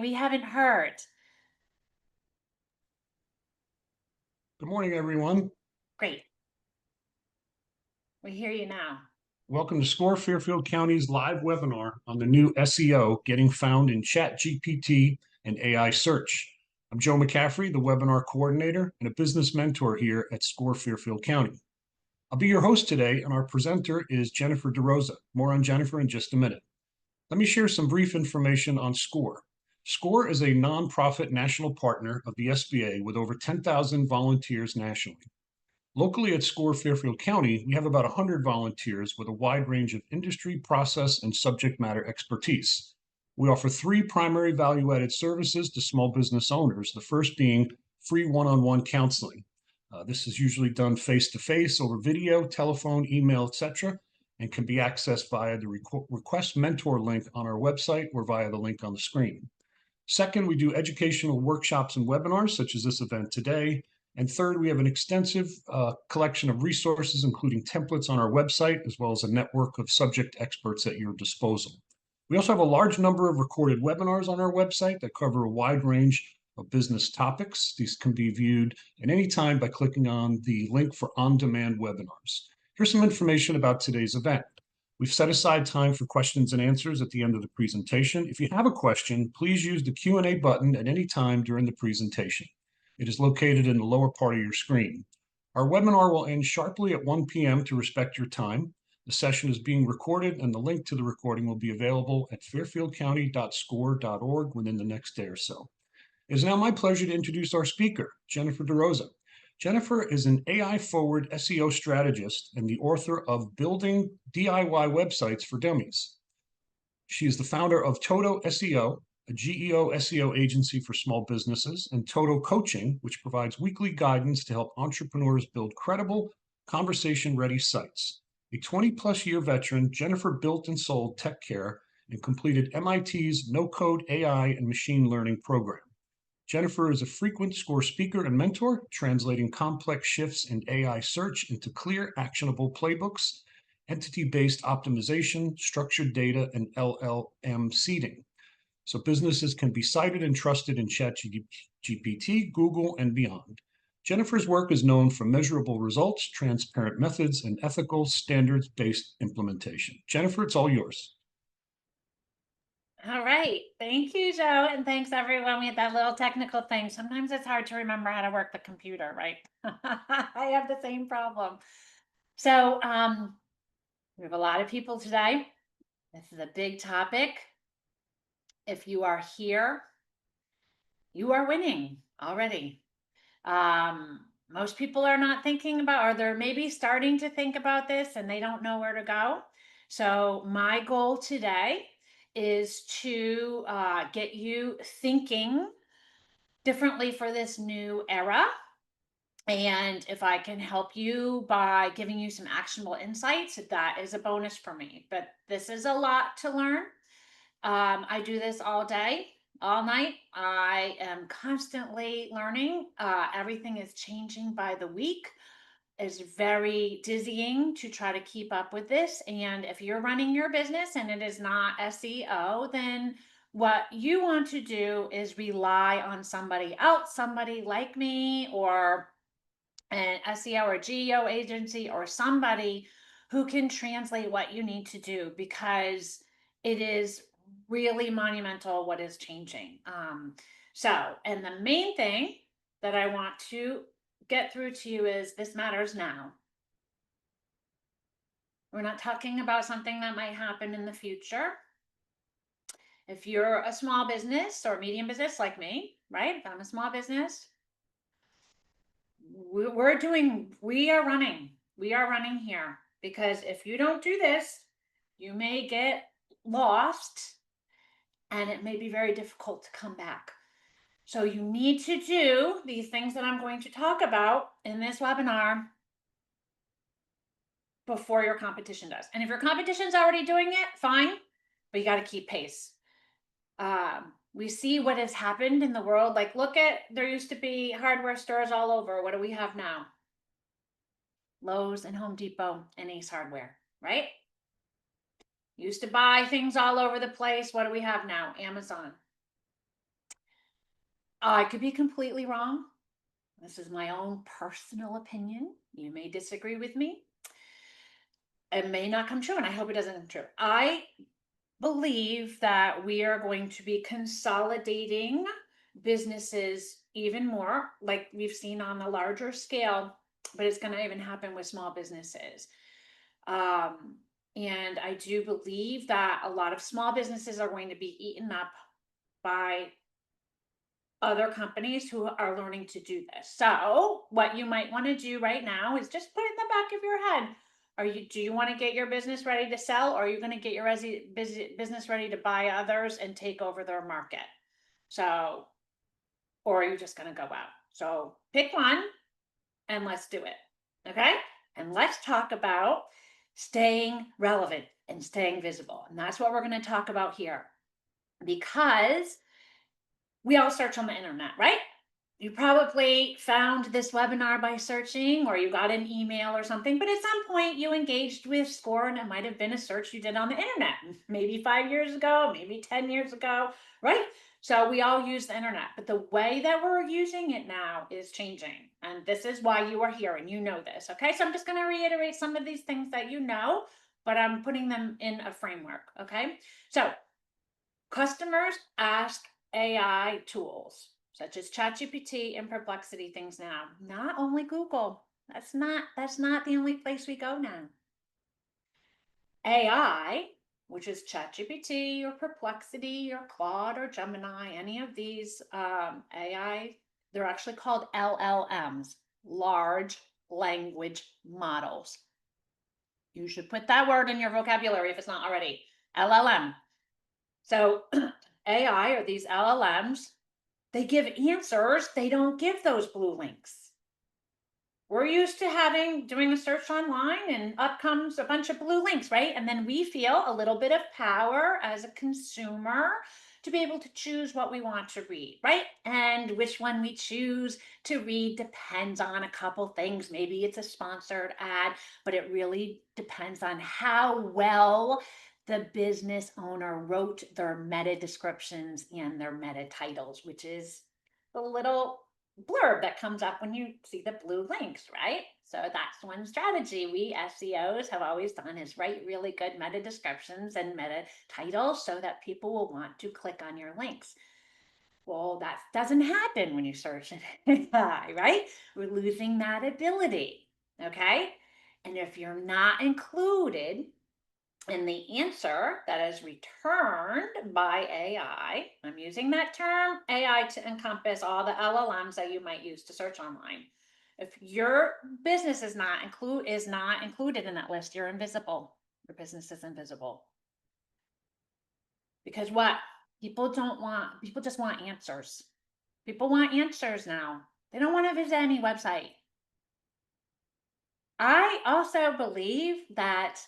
We haven't heard. Good morning, everyone. Great. We hear you now. Welcome to SCORE Fairfield County's live webinar on the new SEO, getting found in ChatGPT and AI search. I'm Joe McCaffrey, the webinar coordinator and a business mentor here at SCORE Fairfield County. I'll be your host today, and our presenter is Jennifer DeRosa. More on Jennifer in just a minute. Let me share some brief information on SCORE. SCORE is a nonprofit national partner of the SBA with over 10,000 volunteers nationally. Locally at SCORE Fairfield County, we have about 100 volunteers with a wide range of industry, process, and subject matter expertise. We offer 3 primary value-added services to small business owners, the first being free one-on-one counseling. This is usually done face-to-face over video, telephone, email, etc., and can be accessed via the Request Mentor link on our website or via the link on the screen. Second, we do educational workshops and webinars, such as this event today. And third, we have an extensive collection of resources, including templates on our website, as well as a network of subject experts at your disposal. We also have a large number of recorded webinars on our website that cover a wide range of business topics. These can be viewed at any time by clicking on the link for on-demand webinars. Here's some information about today's event. We've set aside time for questions and answers at the end of the presentation. If you have a question, please use the Q&A button at any time during the presentation. It is located in the lower part of your screen. Our webinar will end sharply at 1 p.m. to respect your time. The session is being recorded, and the link to the recording will be available at fairfieldcounty.score.org within the next day or so. It is now my pleasure to introduce our speaker, Jennifer DeRosa. Jennifer is an AI-forward SEO strategist and the author of Building DIY Websites for Dummies. She is the founder of Toto SEO, a GEO SEO agency for small businesses, and Toto Coaching, which provides weekly guidance to help entrepreneurs build credible, conversation-ready sites. A 20-plus year veteran, Jennifer built and sold TechCare and completed MIT's no-code AI and machine learning program. Jennifer is a frequent SCORE speaker and mentor, translating complex shifts in AI search into clear, actionable playbooks, entity-based optimization, structured data, and LLM seeding. So businesses can be cited and trusted in ChatGPT, Google, and beyond. Jennifer's work is known for measurable results, transparent methods, and ethical, standards-based implementation. Jennifer, it's all yours. All right. Thank you, Joe. And thanks, everyone. We had that little technical thing. Sometimes it's hard to remember how to work the computer, right? I have the same problem. So we have a lot of people today. This is a big topic. If you are here, you are winning already. Most people are not thinking about, or they're maybe starting to think about this and they don't know where to go. So my goal today is to get you thinking differently for this new era. And if I can help you by giving you some actionable insights, that is a bonus for me. But this is a lot to learn. I do this all day, all night. I am constantly learning. Everything is changing by the week. It's very dizzying to try to keep up with this. And if you're running your business and it is not SEO, then what you want to do is rely on somebody else, somebody like me, or an SEO or GEO agency, or somebody who can translate what you need to do, because it is really monumental what is changing. And the main thing that I want to get through to you is this matters now. We're not talking about something that might happen in the future. If you're a small business or medium business like me, right? If I'm a small business, we are running here, because if you don't do this, you may get lost and it may be very difficult to come back. So you need to do these things that I'm going to talk about in this webinar before your competition does. And if your competition's already doing it, fine, but you got to keep pace. We see what has happened in the world. Like, look at, there used to be hardware stores all over. What do we have now? Lowe's and Home Depot and Ace Hardware, right? Used to buy things all over the place. What do we have now? Amazon. I could be completely wrong. This is my own personal opinion. You may disagree with me. It may not come true, and I hope it doesn't come true. I believe that we are going to be consolidating businesses even more, like we've seen on a larger scale, but it's going to even happen with small businesses. Um, and I do believe that a lot of small businesses are going to be eaten up by other companies who are learning to do this. So, what you might want to do right now is just put it in the back of your head. Do you want to get your business ready to sell, or are you going to get your business ready to buy others and take over their market? So, or are you just going to go out? So, pick one and let's do it. Okay? And let's talk about staying relevant and staying visible. And that's what we're going to talk about here. Because we all search on the internet, right? You probably found this webinar by searching, or you got an email or something, but at some point you engaged with SCORE, and it might have been a search you did on the internet, maybe 5 years ago, maybe 10 years ago, right? So we all use the internet, but the way that we're using it now is changing. And this is why you are here, and you know this, okay? So I'm just going to reiterate some of these things that you know, but I'm putting them in a framework, okay? So customers ask AI tools such as ChatGPT and Perplexity things now, not only Google. That's not the only place we go now. AI, which is ChatGPT or Perplexity or Claude or Gemini, any of these AI, they're actually called LLMs, large language models. You should put that word in your vocabulary if it's not already. LLM. So AI, or these LLMs, they give answers. They don't give those blue links. We're used to doing a search online, and up comes a bunch of blue links, right? And then we feel a little bit of power as a consumer to be able to choose what we want to read, right? And which one we choose to read depends on a couple things. Maybe it's a sponsored ad, but it really depends on how well the business owner wrote their meta descriptions and their meta titles, which is the little blurb that comes up when you see the blue links, right? So that's one strategy we SEOs have always done, is write really good meta descriptions and meta titles so that people will want to click on your links. Well, that doesn't happen when you search in AI, right? We're losing that ability, okay? And if you're not included in the answer that is returned by AI, I'm using that term AI to encompass all the LLMs that you might use to search online. If your business is not included in that list, you're invisible. Your business is invisible. Because what? People just want answers. People want answers now. They don't want to visit any website. I also believe that,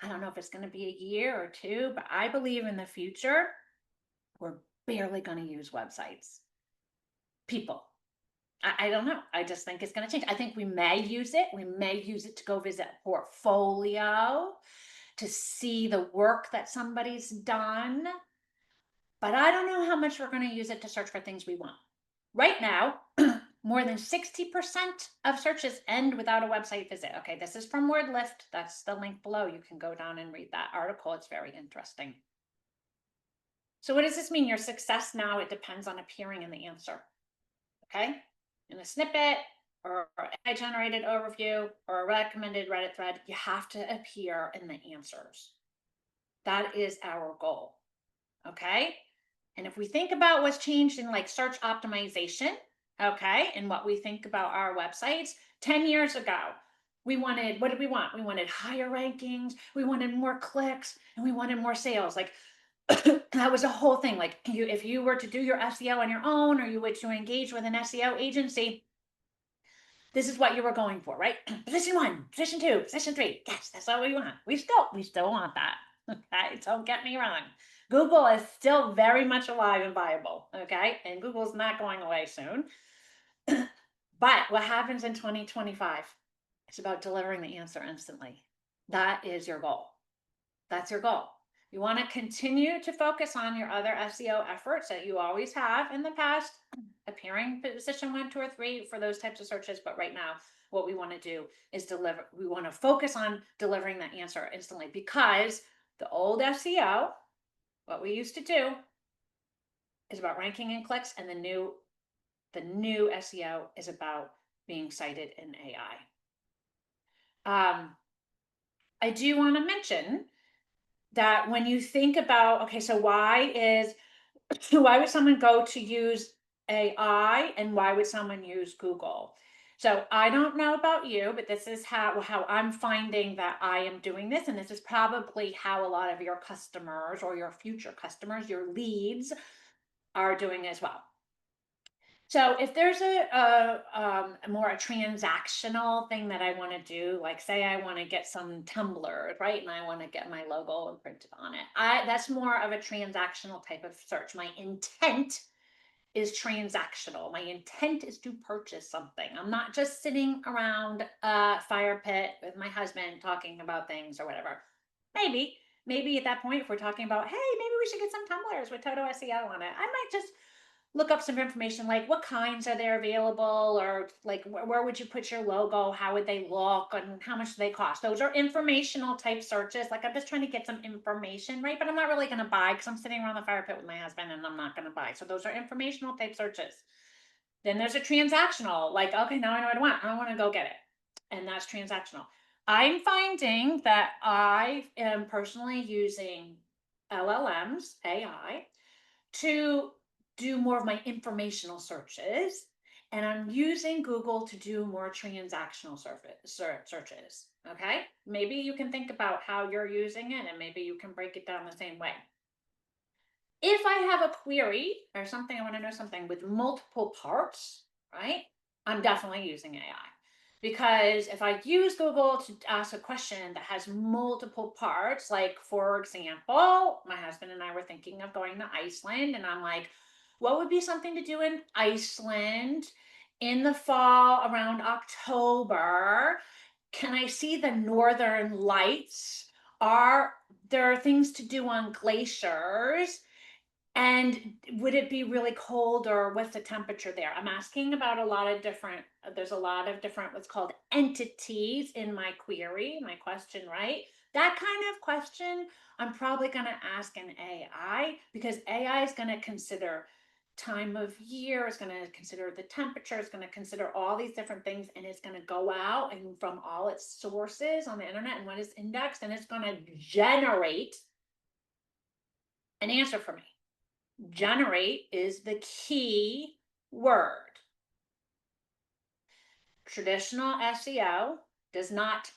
I don't know if it's going to be a year or two, but I believe in the future, we're barely going to use websites. People. I don't know. I just think it's going to change. I think we may use it. We may use it to go visit a portfolio, to see the work that somebody's done. But I don't know how much we're going to use it to search for things we want. Right now, more than 60% of searches end without a website visit. Okay, this is from WordLift. That's the link below. You can go down and read that article. It's very interesting. So what does this mean? Your success now, it depends on appearing in the answer. Okay, in a snippet or a generated overview or a recommended Reddit thread, you have to appear in the answers. That is our goal. Okay, and if we think about what's changed in like search optimization, okay, and what we think about our websites, 10 years ago, what did we want? We wanted higher rankings, we wanted more clicks, and we wanted more sales. Like that was a whole thing. Like if you were to do your SEO on your own, or you were to engage with an SEO agency, this is what you were going for, right? Position 1, position 2, position 3. Yes, that's what we want. We still want that. Okay, don't get me wrong. Google is still very much alive and viable. Okay, and Google's not going away soon. But what happens in 2025? It's about delivering the answer instantly. That is your goal. That's your goal. You want to continue to focus on your other SEO efforts that you always have in the past, appearing position 1, 2, or 3 for those types of searches. But right now, what we want to do is deliver. We want to focus on delivering that answer instantly, because the old SEO, what we used to do, is about ranking and clicks, and the new SEO is about being cited in AI. I do want to mention that when you think about, okay, so why would someone go to use AI, and why would someone use Google? So I don't know about you, but this is how I'm finding that I am doing this. And this is probably how a lot of your customers, or your future customers, your leads, are doing as well. So if there's a more a transactional thing that I want to do, like say I want to get some tumblers, right? And I want to get my logo imprinted on it. That's more of a transactional type of search. My intent is transactional. My intent is to purchase something. I'm not just sitting around a fire pit with my husband talking about things or whatever. Maybe at that point, if we're talking about, hey, maybe we should get some tumblers with Toto SEO on it, I might just look up some information, like what kinds are there available, or like where would you put your logo, how would they look, and how much do they cost. Those are informational type searches. Like I'm just trying to get some information, right? But I'm not really going to buy, because I'm sitting around the fire pit with my husband and I'm not going to buy. So those are informational type searches. Then there's a transactional, like, okay, now I know what I want, I want to go get it, and that's transactional. I'm finding that I am personally using LLMs, AI, to do more of my informational searches, and I'm using Google to do more transactional searches. Okay, maybe you can think about how you're using it, and maybe you can break it down the same way. If I have a query or something, I want to know something with multiple parts, right? I'm definitely using AI. Because if I use Google to ask a question that has multiple parts, like for example, my husband and I were thinking of going to Iceland, and I'm like, what would be something to do in Iceland in the fall around October? Can I see the northern lights? Are there things to do on glaciers? And would it be really cold, or what's the temperature there? I'm asking about a lot of different, there's a lot of different what's called entities in my query, my question, right? That kind of question, I'm probably going to ask an AI, because AI is going to consider time of year, it's going to consider the temperature, it's going to consider all these different things, and it's going to go out and from all its sources on the internet and what is indexed, and it's going to generate an answer for me. Generate is the key word. Traditional SEO does not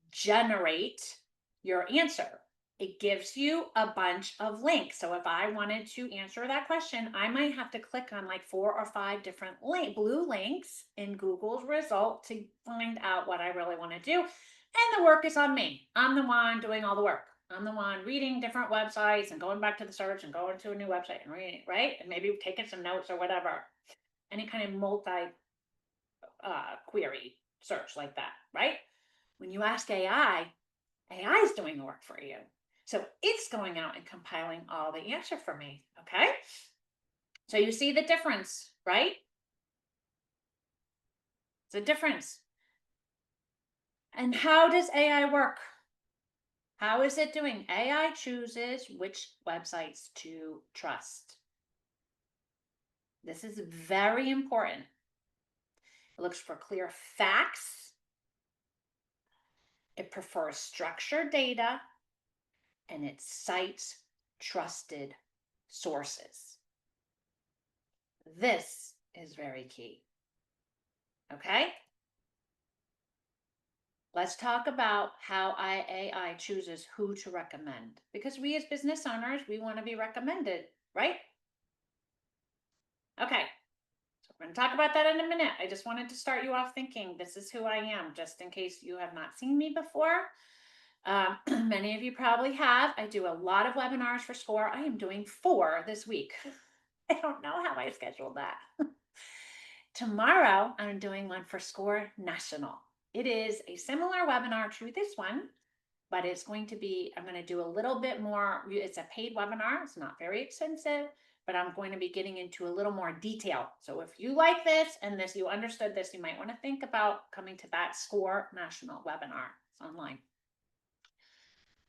generate your answer. It gives you a bunch of links. So if I wanted to answer that question, I might have to click on like 4 or 5 different blue links in Google's result to find out what I really want to do. And the work is on me. I'm the one doing all the work. I'm the one reading different websites and going back to the search and going to a new website and reading, right? And maybe taking some notes or whatever. Any kind of multi query search like that, right? When you ask AI, AI is doing the work for you. So it's going out and compiling all the answer for me, okay? So you see the difference, right? It's a difference. And how does AI work? How is it doing? AI chooses which websites to trust. This is very important. It looks for clear facts. It prefers structured data, and it cites trusted sources. This is very key. Okay? Let's talk about how AI chooses who to recommend, because we as business owners, we want to be recommended, right? Okay, so we're going to talk about that in a minute. I just wanted to start you off thinking this is who I am, just in case you have not seen me before. Many of you probably have. I do a lot of webinars for SCORE. I am doing 4 this week. I don't know how I scheduled that. Tomorrow, I'm doing one for SCORE National. It is a similar webinar to this one, but it's going to be, I'm going to do a little bit more. It's a paid webinar. It's not very expensive, but I'm going to be getting into a little more detail. So if you like this and this, you understood this, you might want to think about coming to that SCORE national webinar. It's online.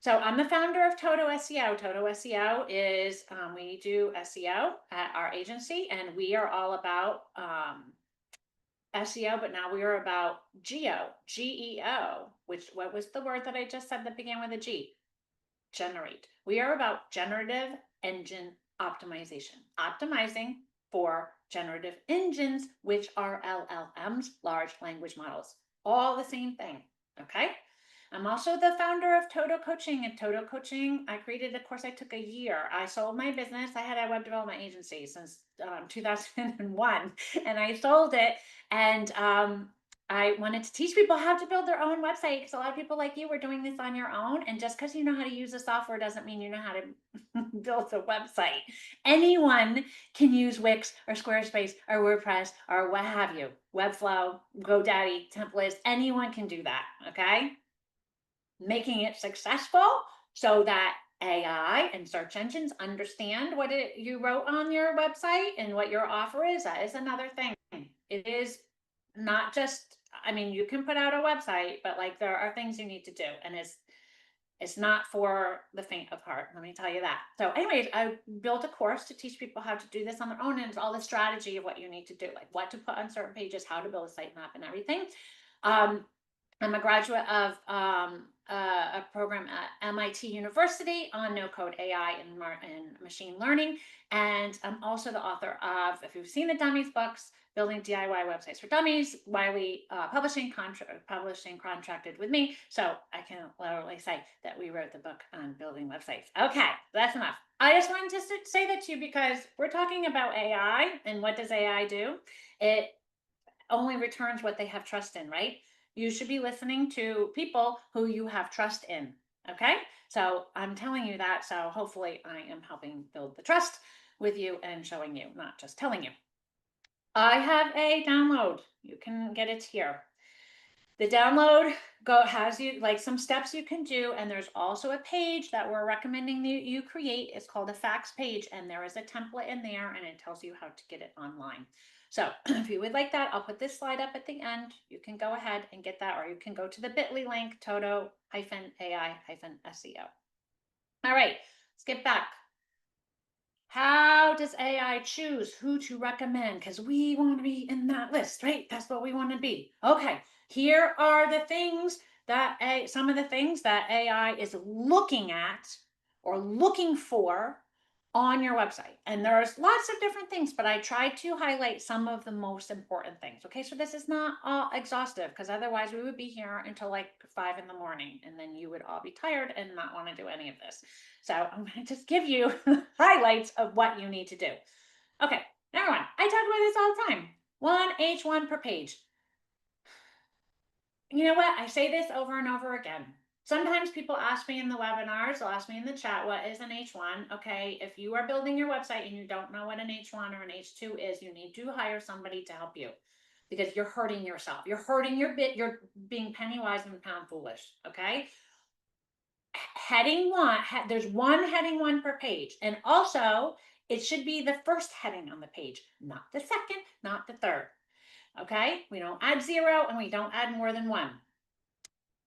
So I'm the founder of Toto SEO. Toto SEO is, we do SEO at our agency, and we are all about SEO, but now we are about GEO, which, what was the word that I just said that began with a G? Generate. We are about generative engine optimization, optimizing for generative engines, which are LLMs, large language models, all the same thing. Okay. I'm also the founder of Toto Coaching. And Toto Coaching, I created a course. I took a year. I sold my business. I had a web development agency since 2001, and I sold it. And I wanted to teach people how to build their own website, because a lot of people like you were doing this on your own. And just because you know how to use the software doesn't mean you know how to build a website. Anyone can use Wix or Squarespace or WordPress or what have you. Webflow, GoDaddy, templates, anyone can do that. Okay. Making it successful so that AI and search engines understand what you wrote on your website and what your offer is. That is another thing. It is not just, I mean, you can put out a website, but like there are things you need to do, and it's not for the faint of heart. Let me tell you that. So anyways, I built a course to teach people how to do this on their own, and it's all the strategy of what you need to do, like what to put on certain pages, how to build a sitemap and everything. I'm a graduate of a program at MIT University on no-code AI and machine learning. And I'm also the author of, if you've seen the Dummies books, Building DIY Websites for Dummies, Wiley Publishing contracted with me. So I can literally say that we wrote the book on building websites. Okay, that's enough. I just wanted to say that to you because we're talking about AI, and what does AI do? It only returns what they have trust in, right? You should be listening to people who you have trust in. Okay. So I'm telling you that. So hopefully I am helping build the trust with you and showing you, not just telling you. I have a download. You can get it here. The download has you like some steps you can do, and there's also a page that we're recommending that you create. It's called a facts page, and there is a template in there, and it tells you how to get it online. So if you would like that, I'll put this slide up at the end. You can go ahead and get that, or you can go to the bit.ly link, Toto-AI-SEO. All right, let's get back. How does AI choose who to recommend? Because we want to be in that list, right? That's what we want to be. Okay, here are the things that some of the things that AI is looking at or looking for on your website. And there's lots of different things, but I tried to highlight some of the most important things. Okay, so this is not all exhaustive, because otherwise we would be here until like 5 in the morning, and then you would all be tired and not want to do any of this. So I'm going to just give you highlights of what you need to do. Okay, number one, I talk about this all the time. 1 H1 per page. You know what? I say this over and over again. Sometimes people ask me in the webinars, they'll ask me in the chat, what is an H1? Okay, if you are building your website and you don't know what an H1 or an H2 is, you need to hire somebody to help you, because you're hurting yourself. You're hurting your bit. You're being penny wise and pound foolish. Okay. Heading one, there's one heading one per page. And also, it should be the first heading on the page, not the second, not the third. Okay. We don't add 0 and we don't add more than 1.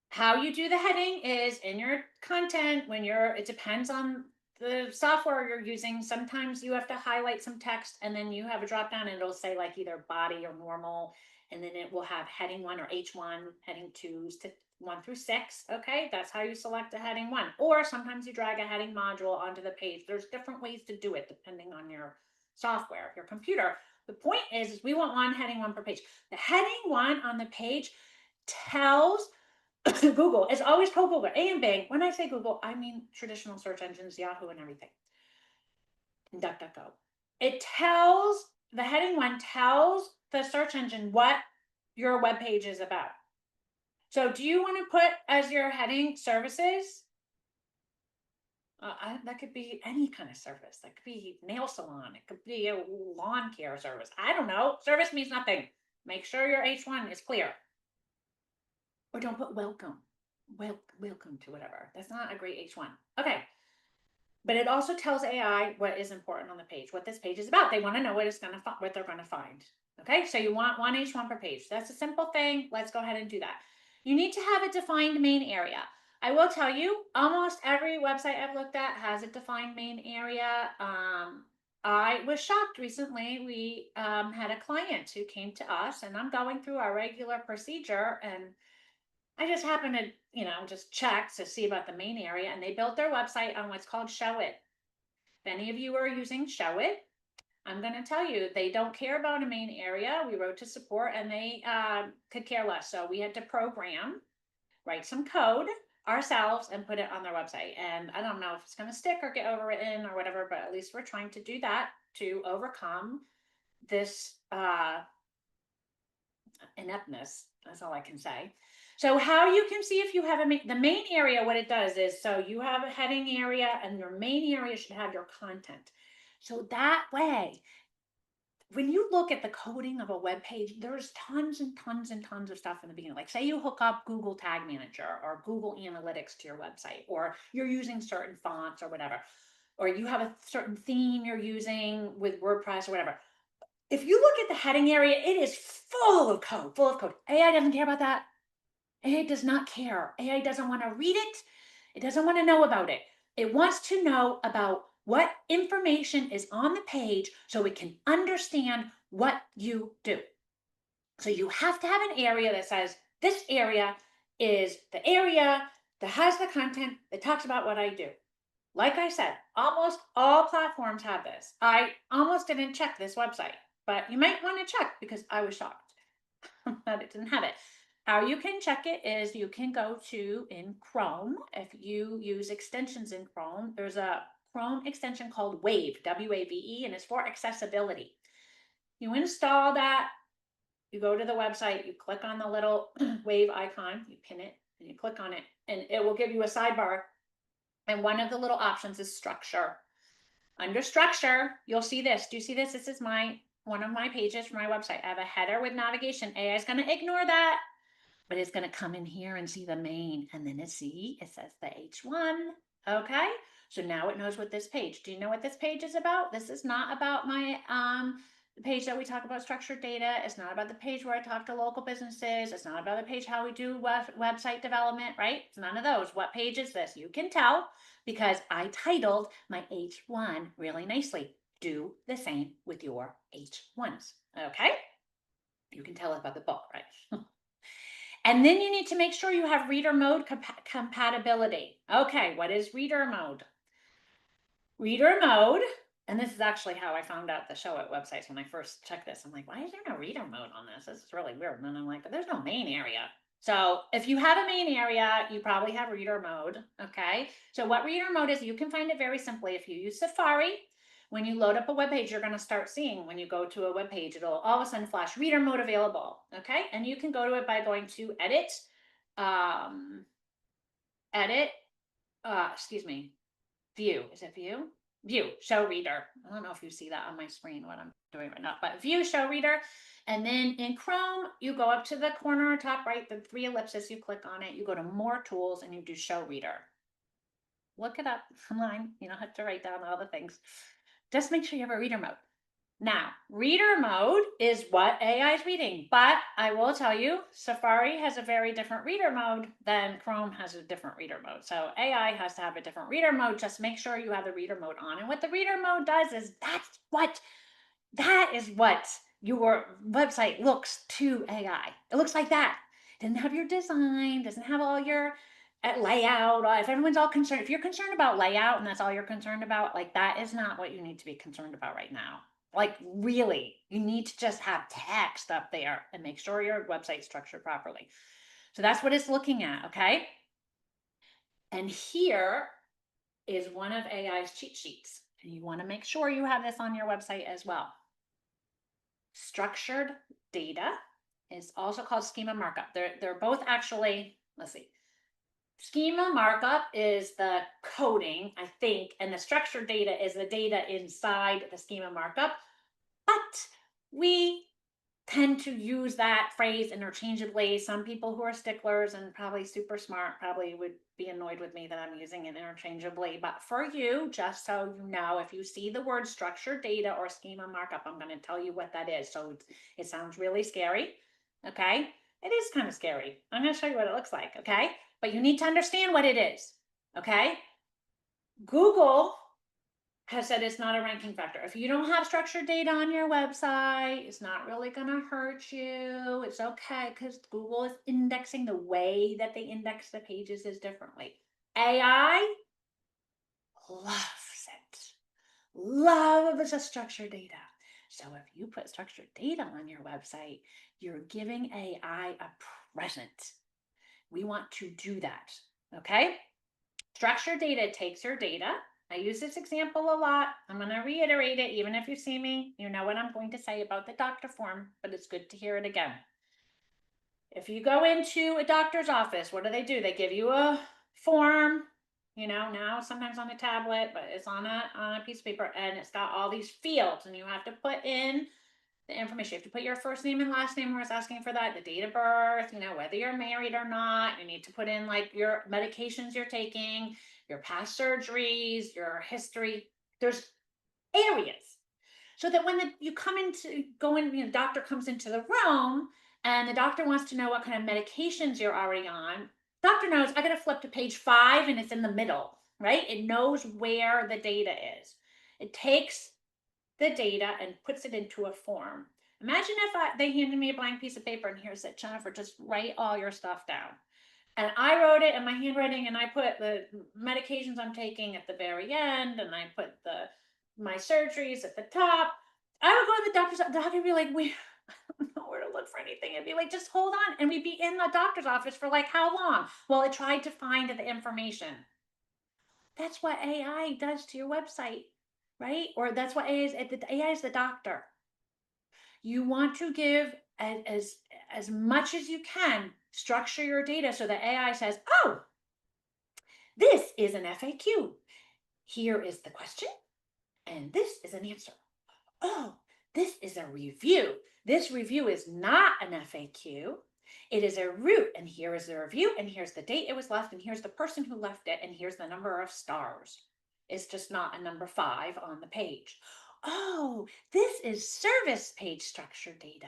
How you do the heading is in your content when it depends on the software you're using. Sometimes you have to highlight some text, and then you have a drop down and it'll say like either body or normal. And then it will have heading 1 or H1, heading 2s to 1 through 6. Okay. That's how you select a heading 1. Or sometimes you drag a heading module onto the page. There's different ways to do it depending on your software, your computer. The point is we want one heading 1 per page. The heading 1 on the page tells Google. It's always called Google, A and Bing. When I say Google, I mean traditional search engines, Yahoo and everything. And DuckDuckGo. The heading 1 tells the search engine what your web page is about. So do you want to put as your heading services? That could be any kind of service. That could be nail salon. It could be a lawn care service. I don't know. Service means nothing. Make sure your H1 is clear. Or don't put welcome. welcome to whatever. That's not a great H1. Okay. But it also tells AI what is important on the page, what this page is about. They want to know what they're going to find. Okay, so you want one H1 per page. That's a simple thing. Let's go ahead and do that. You need to have a defined main area. I will tell you, almost every website I've looked at has a defined main area. I was shocked recently. We had a client who came to us, and I'm going through our regular procedure, and I just happened to, just check to see about the main area, and they built their website on what's called Show It. If any of you are using Show It, I'm going to tell you, they don't care about a main area. We wrote to support, and they could care less. So we had to write some code ourselves, and put it on their website. And I don't know if it's going to stick or get overwritten or whatever, but at least we're trying to do that to overcome this ineptness. That's all I can say. So how you can see if you have the main area, what it does is, so you have a heading area, and your main area should have your content. So that way, when you look at the coding of a web page, there's tons and tons and tons of stuff in the beginning. Like, say you hook up Google Tag Manager or Google Analytics to your website, or you're using certain fonts or whatever, or you have a certain theme you're using with WordPress or whatever. If you look at the heading area, it is full of code, AI doesn't care about that. AI does not care. AI doesn't want to read it. It doesn't want to know about it. It wants to know about what information is on the page so it can understand what you do. So you have to have an area that says, this area is the area that has the content that talks about what I do. Like I said, almost all platforms have this. I almost didn't check this website, but you might want to check, because I was shocked that it didn't have it. How you can check it is you can go to, in Chrome, if you use extensions in Chrome, there's a Chrome extension called Wave, W-A-V-E, and it's for accessibility. You install that, you go to the website, you click on the little Wave icon, you pin it, and you click on it, and it will give you a sidebar. And one of the little options is structure. Under structure, you'll see this. Do you see this? This is one of my pages for my website. I have a header with navigation. AI is going to ignore that, but it's going to come in here and see the main, and then it says the H1. Okay, so now it knows what this page. Do you know what this page is about? This is not about my the page that we talk about structured data. It's not about the page where I talk to local businesses. It's not about the page how we do website development, right? It's none of those. What page is this? You can tell, because I titled my H1 really nicely. Do the same with your H1s. Okay, you can tell about the book, right? And then you need to make sure you have reader mode compatibility. Okay, what is reader mode? Reader mode, and this is actually how I found out the Show It websites when I first checked this. I'm like, why is there no reader mode on this? This is really weird. And then I'm like, but there's no main area. So if you have a main area, you probably have reader mode. Okay, so what reader mode is, you can find it very simply. If you use Safari, when you load up a web page, you're going to start seeing, when you go to a web page, it'll all of a sudden flash reader mode available. Okay, and you can go to it by going to edit, view. Is it view? View, show reader. I don't know if you see that on my screen, what I'm doing right now, but view, show reader. And then in Chrome, you go up to the corner top right, the 3 ellipses, you click on it, you go to more tools, and you do show reader. Look it up online. You don't have to write down all the things. Just make sure you have a reader mode. Now, reader mode is what AI is reading, but I will tell you, Safari has a very different reader mode than Chrome has a different reader mode. So AI has to have a different reader mode. Just make sure you have the reader mode on. And what the reader mode does is, that is what your website looks to AI. It looks like that. It doesn't have your design, doesn't have all your layout. If everyone's all concerned, if you're concerned about layout and that's all you're concerned about, like, that is not what you need to be concerned about right now. Like, really, you need to just have text up there and make sure your website's structured properly. So that's what it's looking at, okay? And here is one of AI's cheat sheets. And you want to make sure you have this on your website as well. Structured data is also called schema markup. They're both actually, let's see. Schema markup is the coding, I think, and the structured data is the data inside the schema markup. But we tend to use that phrase interchangeably. Some people who are sticklers and probably super smart probably would be annoyed with me that I'm using it interchangeably. But for you, just so you know, if you see the word structured data or schema markup, I'm going to tell you what that is. So it sounds really scary. Okay. It is kind of scary. I'm going to show you what it looks like. Okay. But you need to understand what it is. Okay. Google has said it's not a ranking factor. If you don't have structured data on your website, it's not really going to hurt you. It's okay because Google is indexing the way that they index the pages is differently. AI loves it, loves the structured data. So if you put structured data on your website, you're giving AI a present. We want to do that. Okay. Structured data takes your data. I use this example a lot. I'm going to reiterate it. Even if you see me, you know what I'm going to say about the doctor form, but it's good to hear it again. If you go into a doctor's office, what do? They give you a form, now sometimes on a tablet, but it's on a piece of paper, and it's got all these fields, and you have to put in the information. You have to put your first name and last name where it's asking for that, the date of birth, whether you're married or not. You need to put in like your medications you're taking, your past surgeries, your history. There's areas. So that when the doctor comes into the room and the doctor wants to know what kind of medications you're already on, doctor knows I got to flip to page 5 and it's in the middle, right? It knows where the data is. It takes the data and puts it into a form. Imagine if they handed me a blank piece of paper and here said, Jennifer, just write all your stuff down. And I wrote it in my handwriting and I put the medications I'm taking at the very end and I put my surgeries at the top. I would go to the doctor's office. The doctor would be like, I don't know where to look for anything. It'd be like, just hold on. And we'd be in the doctor's office for like how long? Well, it tried to find the information. That's what AI does to your website, right? Or that's what AI is the doctor. You want to give as much as you can, structure your data so that AI says, oh, this is an FAQ. Here is the question, and this is an answer. Oh, this is a review. This review is not an FAQ. It is a root, and here is the review, and here's the date it was left, and here's the person who left it, and here's the number of stars. It's just not a number 5 on the page. Oh, this is service page structure data.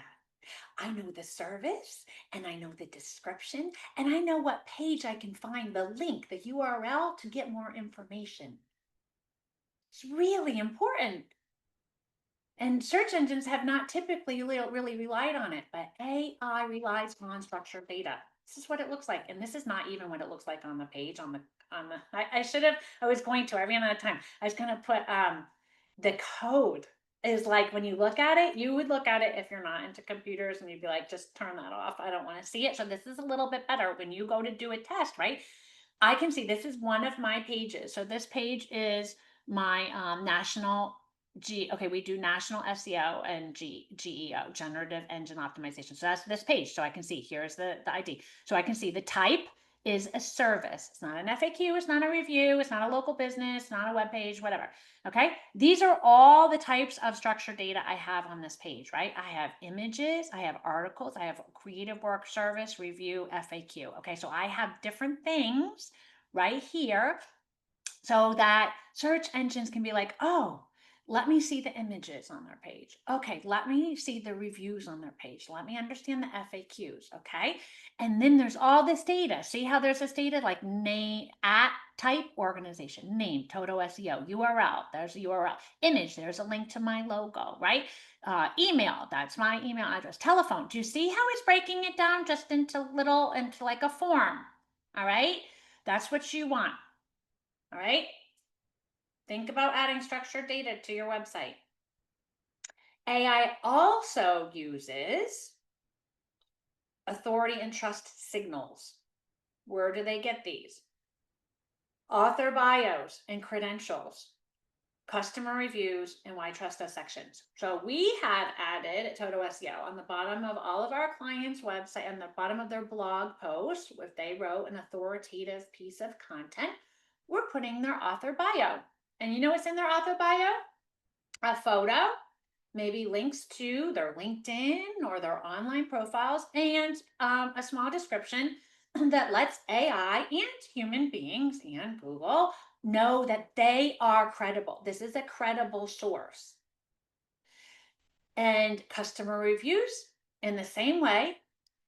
I know the service, and I know the description, and I know what page I can find the link, the URL to get more information. It's really important. And search engines have not typically really relied on it, but AI relies on structured data. This is what it looks like. And this is not even what it looks like on the page I was going to, I ran out of time. I was going to put the code is like, when you look at it, you would look at it if you're not into computers and you'd be like, just turn that off. I don't want to see it. So this is a little bit better when you go to do a test, right? I can see this is one of my pages. So this page is my national okay, we do national SEO and GEO, generative engine optimization. So that's this page. So I can see here's the ID. So I can see the type is a service. It's not an FAQ, it's not a review, it's not a local business, not a web page, whatever. Okay, these are all the types of structured data I have on this page, right? I have images, I have articles, I have creative work, service, review, FAQ. Okay, so I have different things right here so that search engines can be like, oh, let me see the images on their page. Okay, let me see the reviews on their page. Let me understand the FAQs, okay? And then there's all this data. See how there's this data like name, type, organization, name, total SEO, URL, there's a URL, image, there's a link to my logo, right? Email, that's my email address, telephone. Do you see how it's breaking it down just into like a form, all right? That's what you want, all right? Think about adding structured data to your website. AI also uses authority and trust signals. Where do they get these? Author bios and credentials, customer reviews, and why trust us sections. So we have added Toto SEO on the bottom of all of our clients' website, on the bottom of their blog post, if they wrote an authoritative piece of content, we're putting their author bio. And you know what's in their author bio? A photo maybe links to their LinkedIn or their online profiles, and a small description that lets AI and human beings and Google know that they are credible. This is a credible source. And customer reviews, in the same way,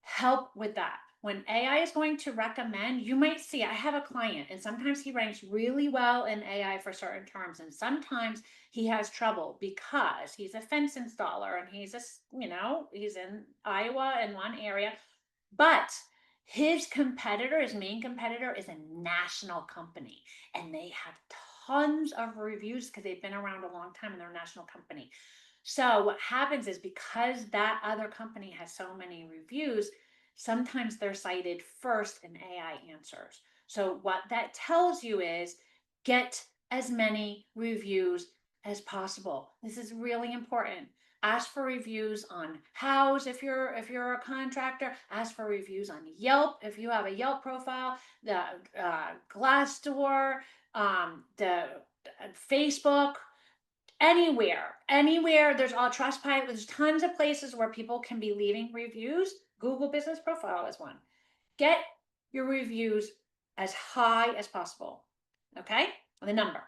help with that. When AI is going to recommend, you might see, I have a client, and sometimes he ranks really well in AI for certain terms, and sometimes he has trouble because he's a fence installer and he's he's in Iowa in one area, but his competitor, his main competitor, is a national company, and they have tons of reviews because they've been around a long time and they're a national company. So what happens is, because that other company has so many reviews, sometimes they're cited first in AI answers. So what that tells you is, get as many reviews as possible. This is really important. Ask for reviews on Houzz if you're a contractor. Ask for reviews on Yelp if you have a Yelp profile. The Glassdoor, the Facebook, anywhere. There's all Trustpilot. There's tons of places where people can be leaving reviews. Google Business Profile is one. Get your reviews as high as possible. Okay, the number.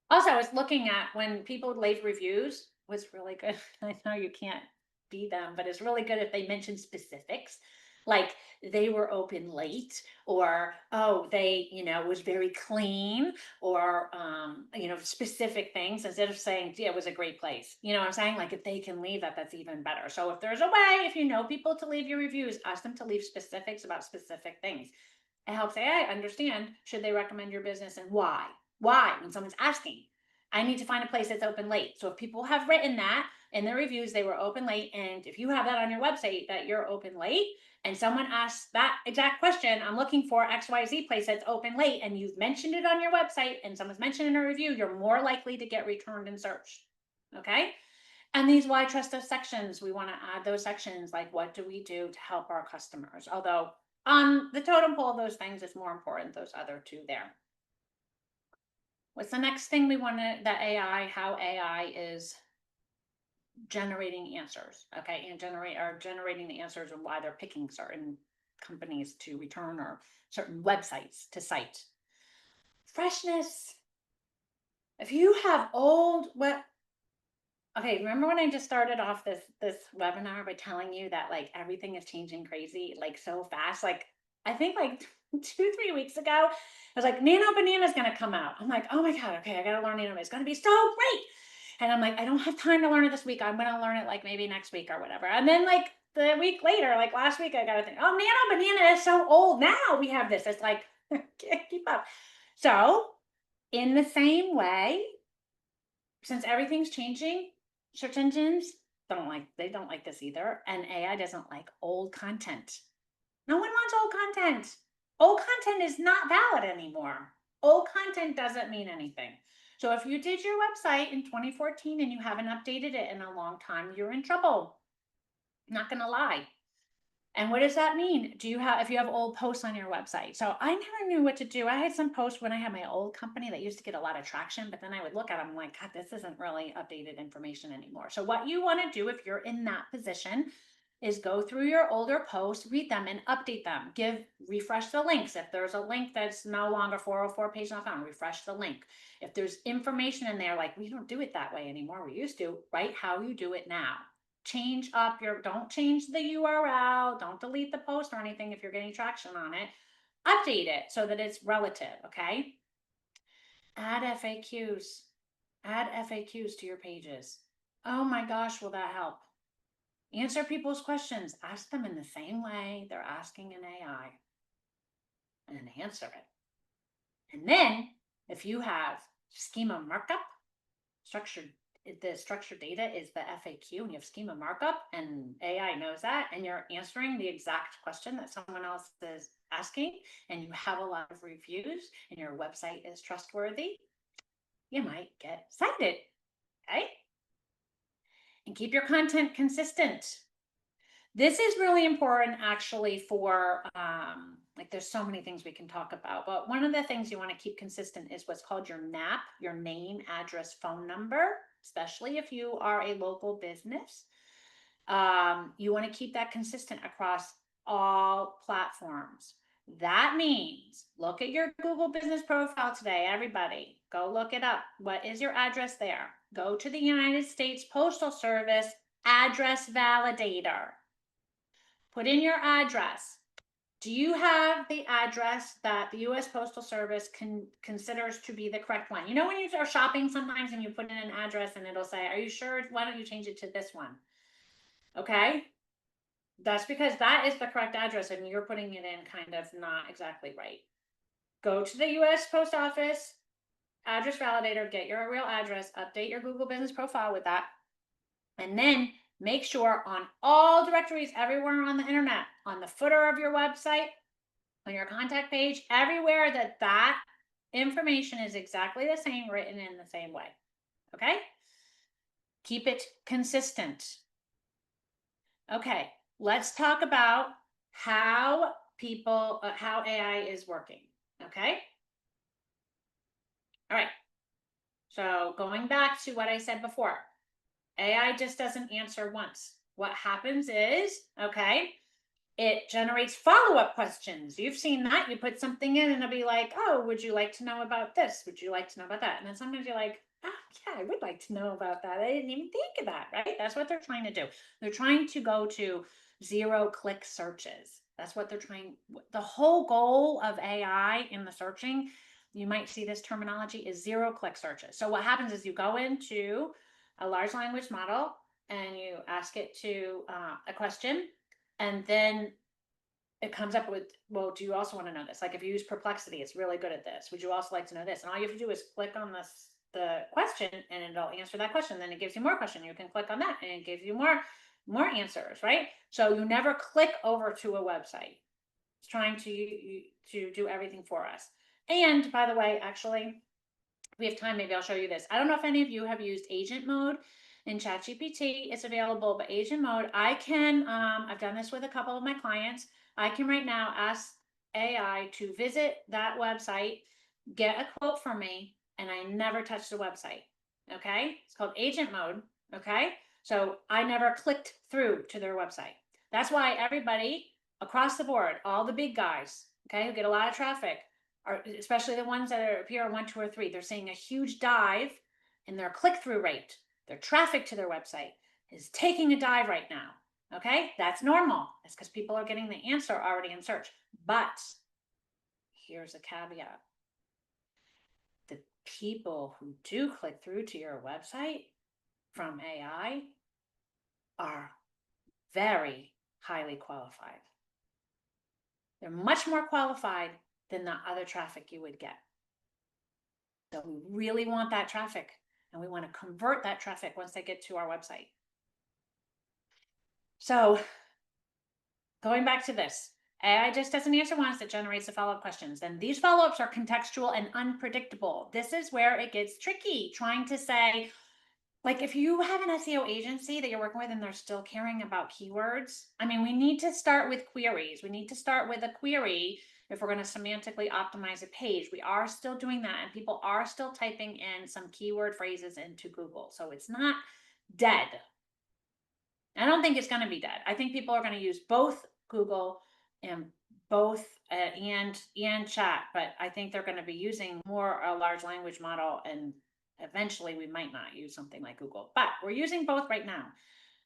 Also, I was looking at when people leave reviews, was really good. I know you can't be them, but it's really good if they mention specifics, like they were open late, or oh, they was very clean, or specific things, instead of saying, yeah, it was a great place. You know what I'm saying? Like, if they can leave that, that's even better. So if there's a way, if you know people to leave your reviews, ask them to leave specifics about specific things. It helps AI understand, should they recommend your business, and why. When someone's asking, I need to find a place that's open late. So if people have written that in their reviews, they were open late, and if you have that on your website that you're open late, and someone asks that exact question, I'm looking for XYZ place that's open late, and you've mentioned it on your website and someone's mentioned in a review, you're more likely to get returned in search. Okay. And these why trust us sections, we want to add those sections, like what do we do to help our customers? Although on the totem pole of those things, it's more important, those other two there. What's the next thing we want to, how AI is generating answers, okay, and generating the answers, and why they're picking certain companies to return, or certain websites to cite. Freshness. If you have old okay, remember when I just started off this webinar by telling you that, like, everything is changing crazy, like, so fast? Like, I think like 2-3 weeks ago, I was like, Nano Banana is gonna come out. I'm like, oh my god, okay, I gotta learn Nano. It's gonna be so great. And I'm like, I don't have time to learn it this week. I'm gonna learn it like maybe next week or whatever. And then, like, the week later, like last week, I gotta think, oh, Nano Banana is so old now. We have this. It's like, can't keep up. So in the same way, since everything's changing, search engines don't like this either, and AI doesn't like old content. No one wants old content. Old content is not valid anymore. Old content doesn't mean anything. So if you did your website in 2014 and you haven't updated it in a long time, you're in trouble. I'm not gonna lie. And what does that mean? If you have old posts on your website? So I never knew what to do. I had some posts when I had my old company that used to get a lot of traction, but then I would look at them, I'm like, God, this isn't really updated information anymore. So what you want to do if you're in that position is go through your older posts, read them, and update them. Refresh the links. If there's a link that's no longer 404 page not found, refresh the link. If there's information in there, like, we don't do it that way anymore, we used to, write how you do it now. Don't change the URL, don't delete the post or anything if you're getting traction on it. Update it so that it's relative, okay? Add FAQs. Add FAQs to your pages. Oh my gosh, will that help? Answer people's questions. Ask them in the same way they're asking an AI, and answer it. And then, if you have schema markup, the structured data is the FAQ, and you have schema markup, and AI knows that, and you're answering the exact question that someone else is asking, and you have a lot of reviews, and your website is trustworthy, you might get cited, okay? And keep your content consistent. This is really important, actually, for like, there's so many things we can talk about, but one of the things you want to keep consistent is what's called your NAP, your name, address, phone number. especially if you are a local business. You want to keep that consistent across all platforms. That means look at your Google business profile today, everybody. Go look it up. What is your address there? Go to the United States Postal Service address validator. Put in your address. Do you have the address that the US Postal Service considers to be the correct one? You know, when you are shopping sometimes and you put in an address and it'll say, are you sure? Why don't you change it to this one? Okay. That's because that is the correct address and you're putting it in kind of not exactly right. Go to the US Post Office address validator, get your real address, update your Google business profile with that, and then make sure on all directories everywhere on the internet, on the footer of your website, on your contact page, everywhere that information is exactly the same, written in the same way. Okay? Keep it consistent. Okay, let's talk about how how AI is working. Okay? All right. So going back to what I said before, AI just doesn't answer once. What happens is, okay, it generates follow-up questions. You've seen that. You put something in and it'll be like, oh, would you like to know about this? Would you like to know about that? And then sometimes you're like, oh, yeah, I would like to know about that. I didn't even think of that, right? That's what they're trying to do. They're trying to go to zero-click searches. That's what they're trying. The whole goal of AI in the searching, you might see this terminology, is zero-click searches. So what happens is you go into a large language model and you ask it to a question, and then it comes up with, well, do you also want to know this? Like if you use Perplexity, it's really good at this. Would you also like to know this? And all you have to do is click on the question and it'll answer that question. Then it gives you more question. You can click on that and it gives you more answers, right? So you never click over to a website. It's trying to do everything for us. And by the way, actually, if we have time, maybe I'll show you this. I don't know if any of you have used agent mode in ChatGPT. It's available, but agent mode, I can, I've done this with a couple of my clients. I can right now ask AI to visit that website, get a quote from me, and I never touch the website. Okay. It's called agent mode. Okay. So I never clicked through to their website. That's why everybody across the board, all the big guys, okay, who get a lot of traffic, are, especially the ones that appear on 1, 2, or 3, they're seeing a huge dive in their click-through rate. Their traffic to their website is taking a dive right now. Okay, that's normal. It's because people are getting the answer already in search. But here's a caveat. The people who do click through to your website from AI are very highly qualified. They're much more qualified than the other traffic you would get. So we really want that traffic, and we want to convert that traffic once they get to our website. So going back to this, AI just doesn't answer once, it generates the follow-up questions. And these follow-ups are contextual and unpredictable. This is where it gets tricky, trying to say, like if you have an SEO agency that you're working with and they're still caring about keywords, I mean, we need to start with queries. We need to start with a query if we're going to semantically optimize a page. We are still doing that, and people are still typing in some keyword phrases into Google. So it's not dead. I don't think it's going to be dead. I think people are going to use both Google and both and chat, but I think they're going to be using more a large language model, and eventually we might not use something like Google, but we're using both right now.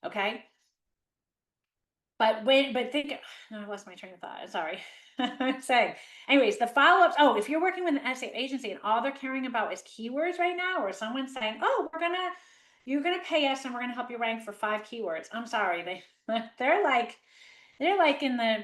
Okay. But think, no, I lost my train of thought. Sorry. I'm saying, anyways, the follow-ups. Oh, if you're working with an SEO agency and all they're caring about is keywords right now, or someone's saying, oh, you're gonna pay us and we're gonna help you rank for 5 keywords. I'm sorry, they're like in the,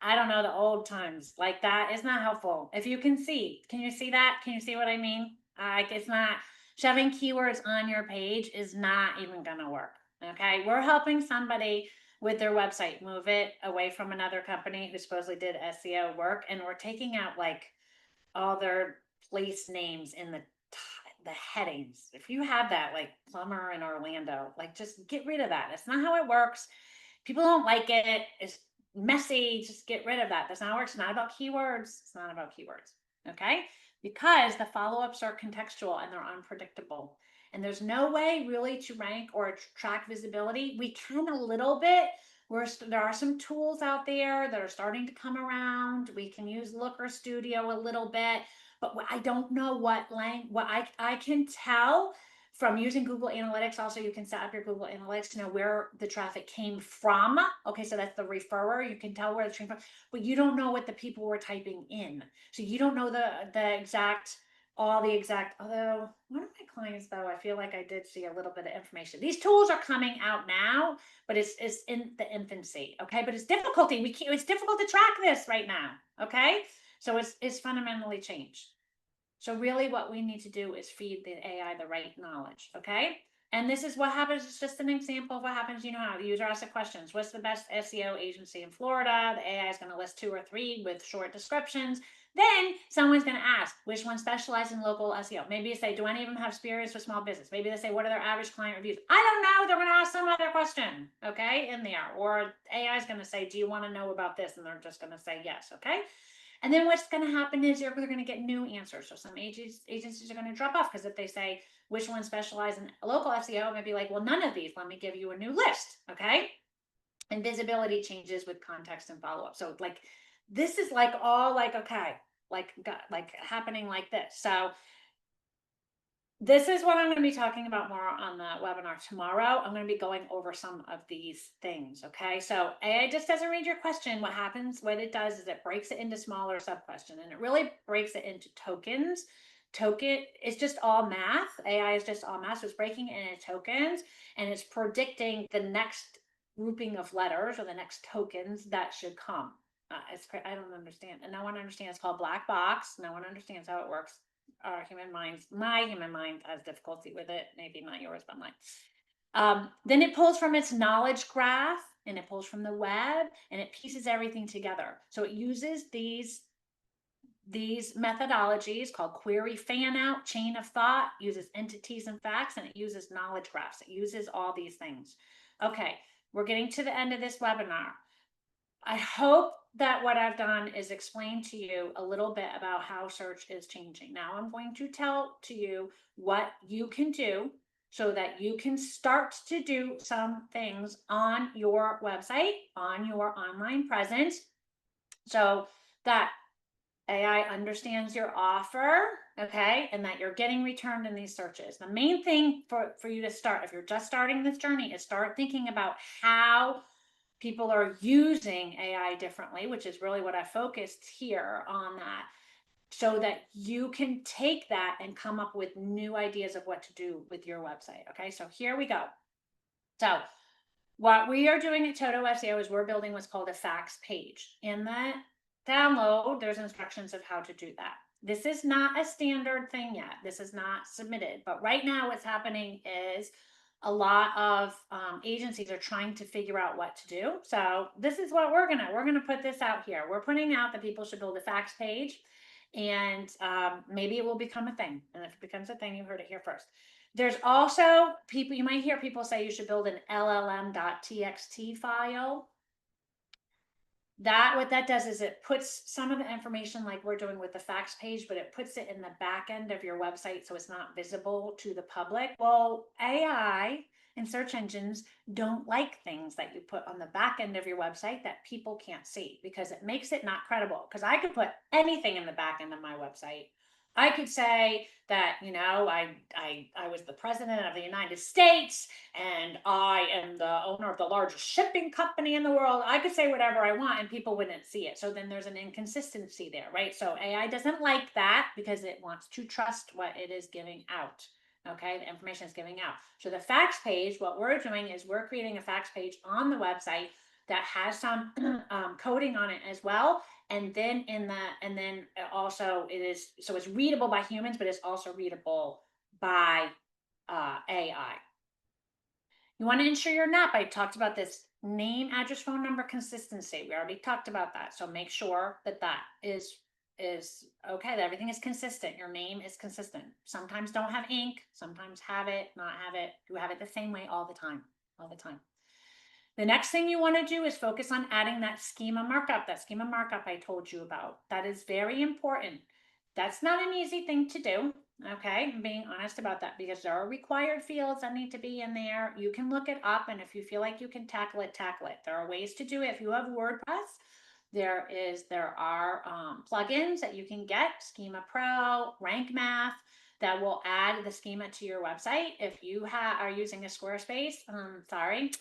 I don't know, the old times. Like that is not helpful. If you can see that? Can you see what I mean? Like it's not, shoving keywords on your page is not even gonna work. Okay, we're helping somebody with their website, move it away from another company who supposedly did SEO work, and we're taking out like all their place names in the headings. If you have that, like plumber in Orlando, like just get rid of that. That's not how it works. People don't like it. It's messy. Just get rid of that. That's not how it works. It's not about keywords. It's not about keywords. Okay, because the follow-ups are contextual and they're unpredictable. And there's no way really to rank or track visibility. We can a little bit. There are some tools out there that are starting to come around. We can use Looker Studio a little bit, but I don't know what I can tell from using Google Analytics. Also, you can set up your Google Analytics to know where the traffic came from. Okay, so that's the referrer. You can tell where it came from, but you don't know what the people were typing in. So you don't know the exact, although one of my clients, though, I feel like I did see a little bit of information. These tools are coming out now, but it's in the infancy. Okay, but it's difficulty. It's difficult to track this right now. Okay, so it's fundamentally changed. So really what we need to do is feed the AI the right knowledge, okay? And this is what happens. It's just an example of what happens. You know how the user asks the questions. What's the best SEO agency in Florida? The AI is going to list 2 or 3 with short descriptions. Then someone's going to ask, which one specializes in local SEO? Maybe you say, do any of them have experience with small business? Maybe they say, what are their average client reviews? I don't know. They're going to ask some other question, okay, in there. Or AI is going to say, do you want to know about this? And they're just going to say yes, okay? And then what's going to happen is they're going to get new answers. So some agencies are going to drop off because if they say which one specialize in local SEO, it might be like, well, none of these. Let me give you a new list. Okay. And visibility changes with context and follow up. So like this is like all like, okay, like happening like this. So this is what I'm going to be talking about more on the webinar tomorrow. I'm going to be going over some of these things. Okay. So AI just doesn't read your question. What it does is it breaks it into smaller sub questions, and it really breaks it into tokens. Token is just all math. AI is just all math. So it's breaking it into tokens, and it's predicting the next grouping of letters or the next tokens that should come. I don't understand. And no one understands. It's called black box. No one understands how it works. Our human minds, my human mind has difficulty with it, maybe not yours, but mine. Then it pulls from its knowledge graph, and it pulls from the web, and it pieces everything together. So it uses these methodologies called query, fan out, chain of thought, uses entities and facts, and it uses knowledge graphs. It uses all these things. Okay, we're getting to the end of this webinar. I hope that what I've done is explain to you a little bit about how search is changing. Now I'm going to tell to you what you can do so that you can start to do some things on your website, on your online presence, so that AI understands your offer, okay, and that you're getting returned in these searches. The main thing for you to start, if you're just starting this journey, is start thinking about how people are using AI differently, which is really what I focused here on that, so that you can take that and come up with new ideas of what to do with your website. Okay, so here we go. So what we are doing at Toto SEO is we're building what's called a facts page. In the download, there's instructions of how to do that. This is not a standard thing yet. This is not submitted, but right now what's happening is a lot of agencies are trying to figure out what to do. So this is what we're gonna put this out here. We're putting out that people should build a facts page, and maybe it will become a thing. And if it becomes a thing, you heard it here first. There's also people, you might hear people say you should build an LLM.txt file. What that does is it puts some of the information like we're doing with the facts page, but it puts it in the back end of your website so it's not visible to the public. Well, AI and search engines don't like things that you put on the back end of your website that people can't see, because it makes it not credible. Because I could put anything in the back end of my website. I could say that, I was the president of the United States and I am the owner of the largest shipping company in the world. I could say whatever I want and people wouldn't see it. So then there's an inconsistency there, right? So AI doesn't like that because it wants to trust what it is giving out. Okay, the information is giving out. So the facts page, what we're doing is we're creating a facts page on the website that has some coding on it as well. And then also it's readable by humans, but it's also readable by AI. You want to ensure your NAP. I talked about this name, address, phone number, consistency. We already talked about that. So make sure that is okay, that everything is consistent. Your name is consistent. Sometimes don't have ink, sometimes have it, not have it. You have it the same way all the time. The next thing you want to do is focus on adding that schema markup I told you about. That is very important. That's not an easy thing to do. Okay, I'm being honest about that because there are required fields that need to be in there. You can look it up, and if you feel like you can tackle it, tackle it. There are ways to do it. If you have WordPress, there are plugins that you can get, Schema Pro, Rank Math, that will add the schema to your website. If you are using a Squarespace, sorry,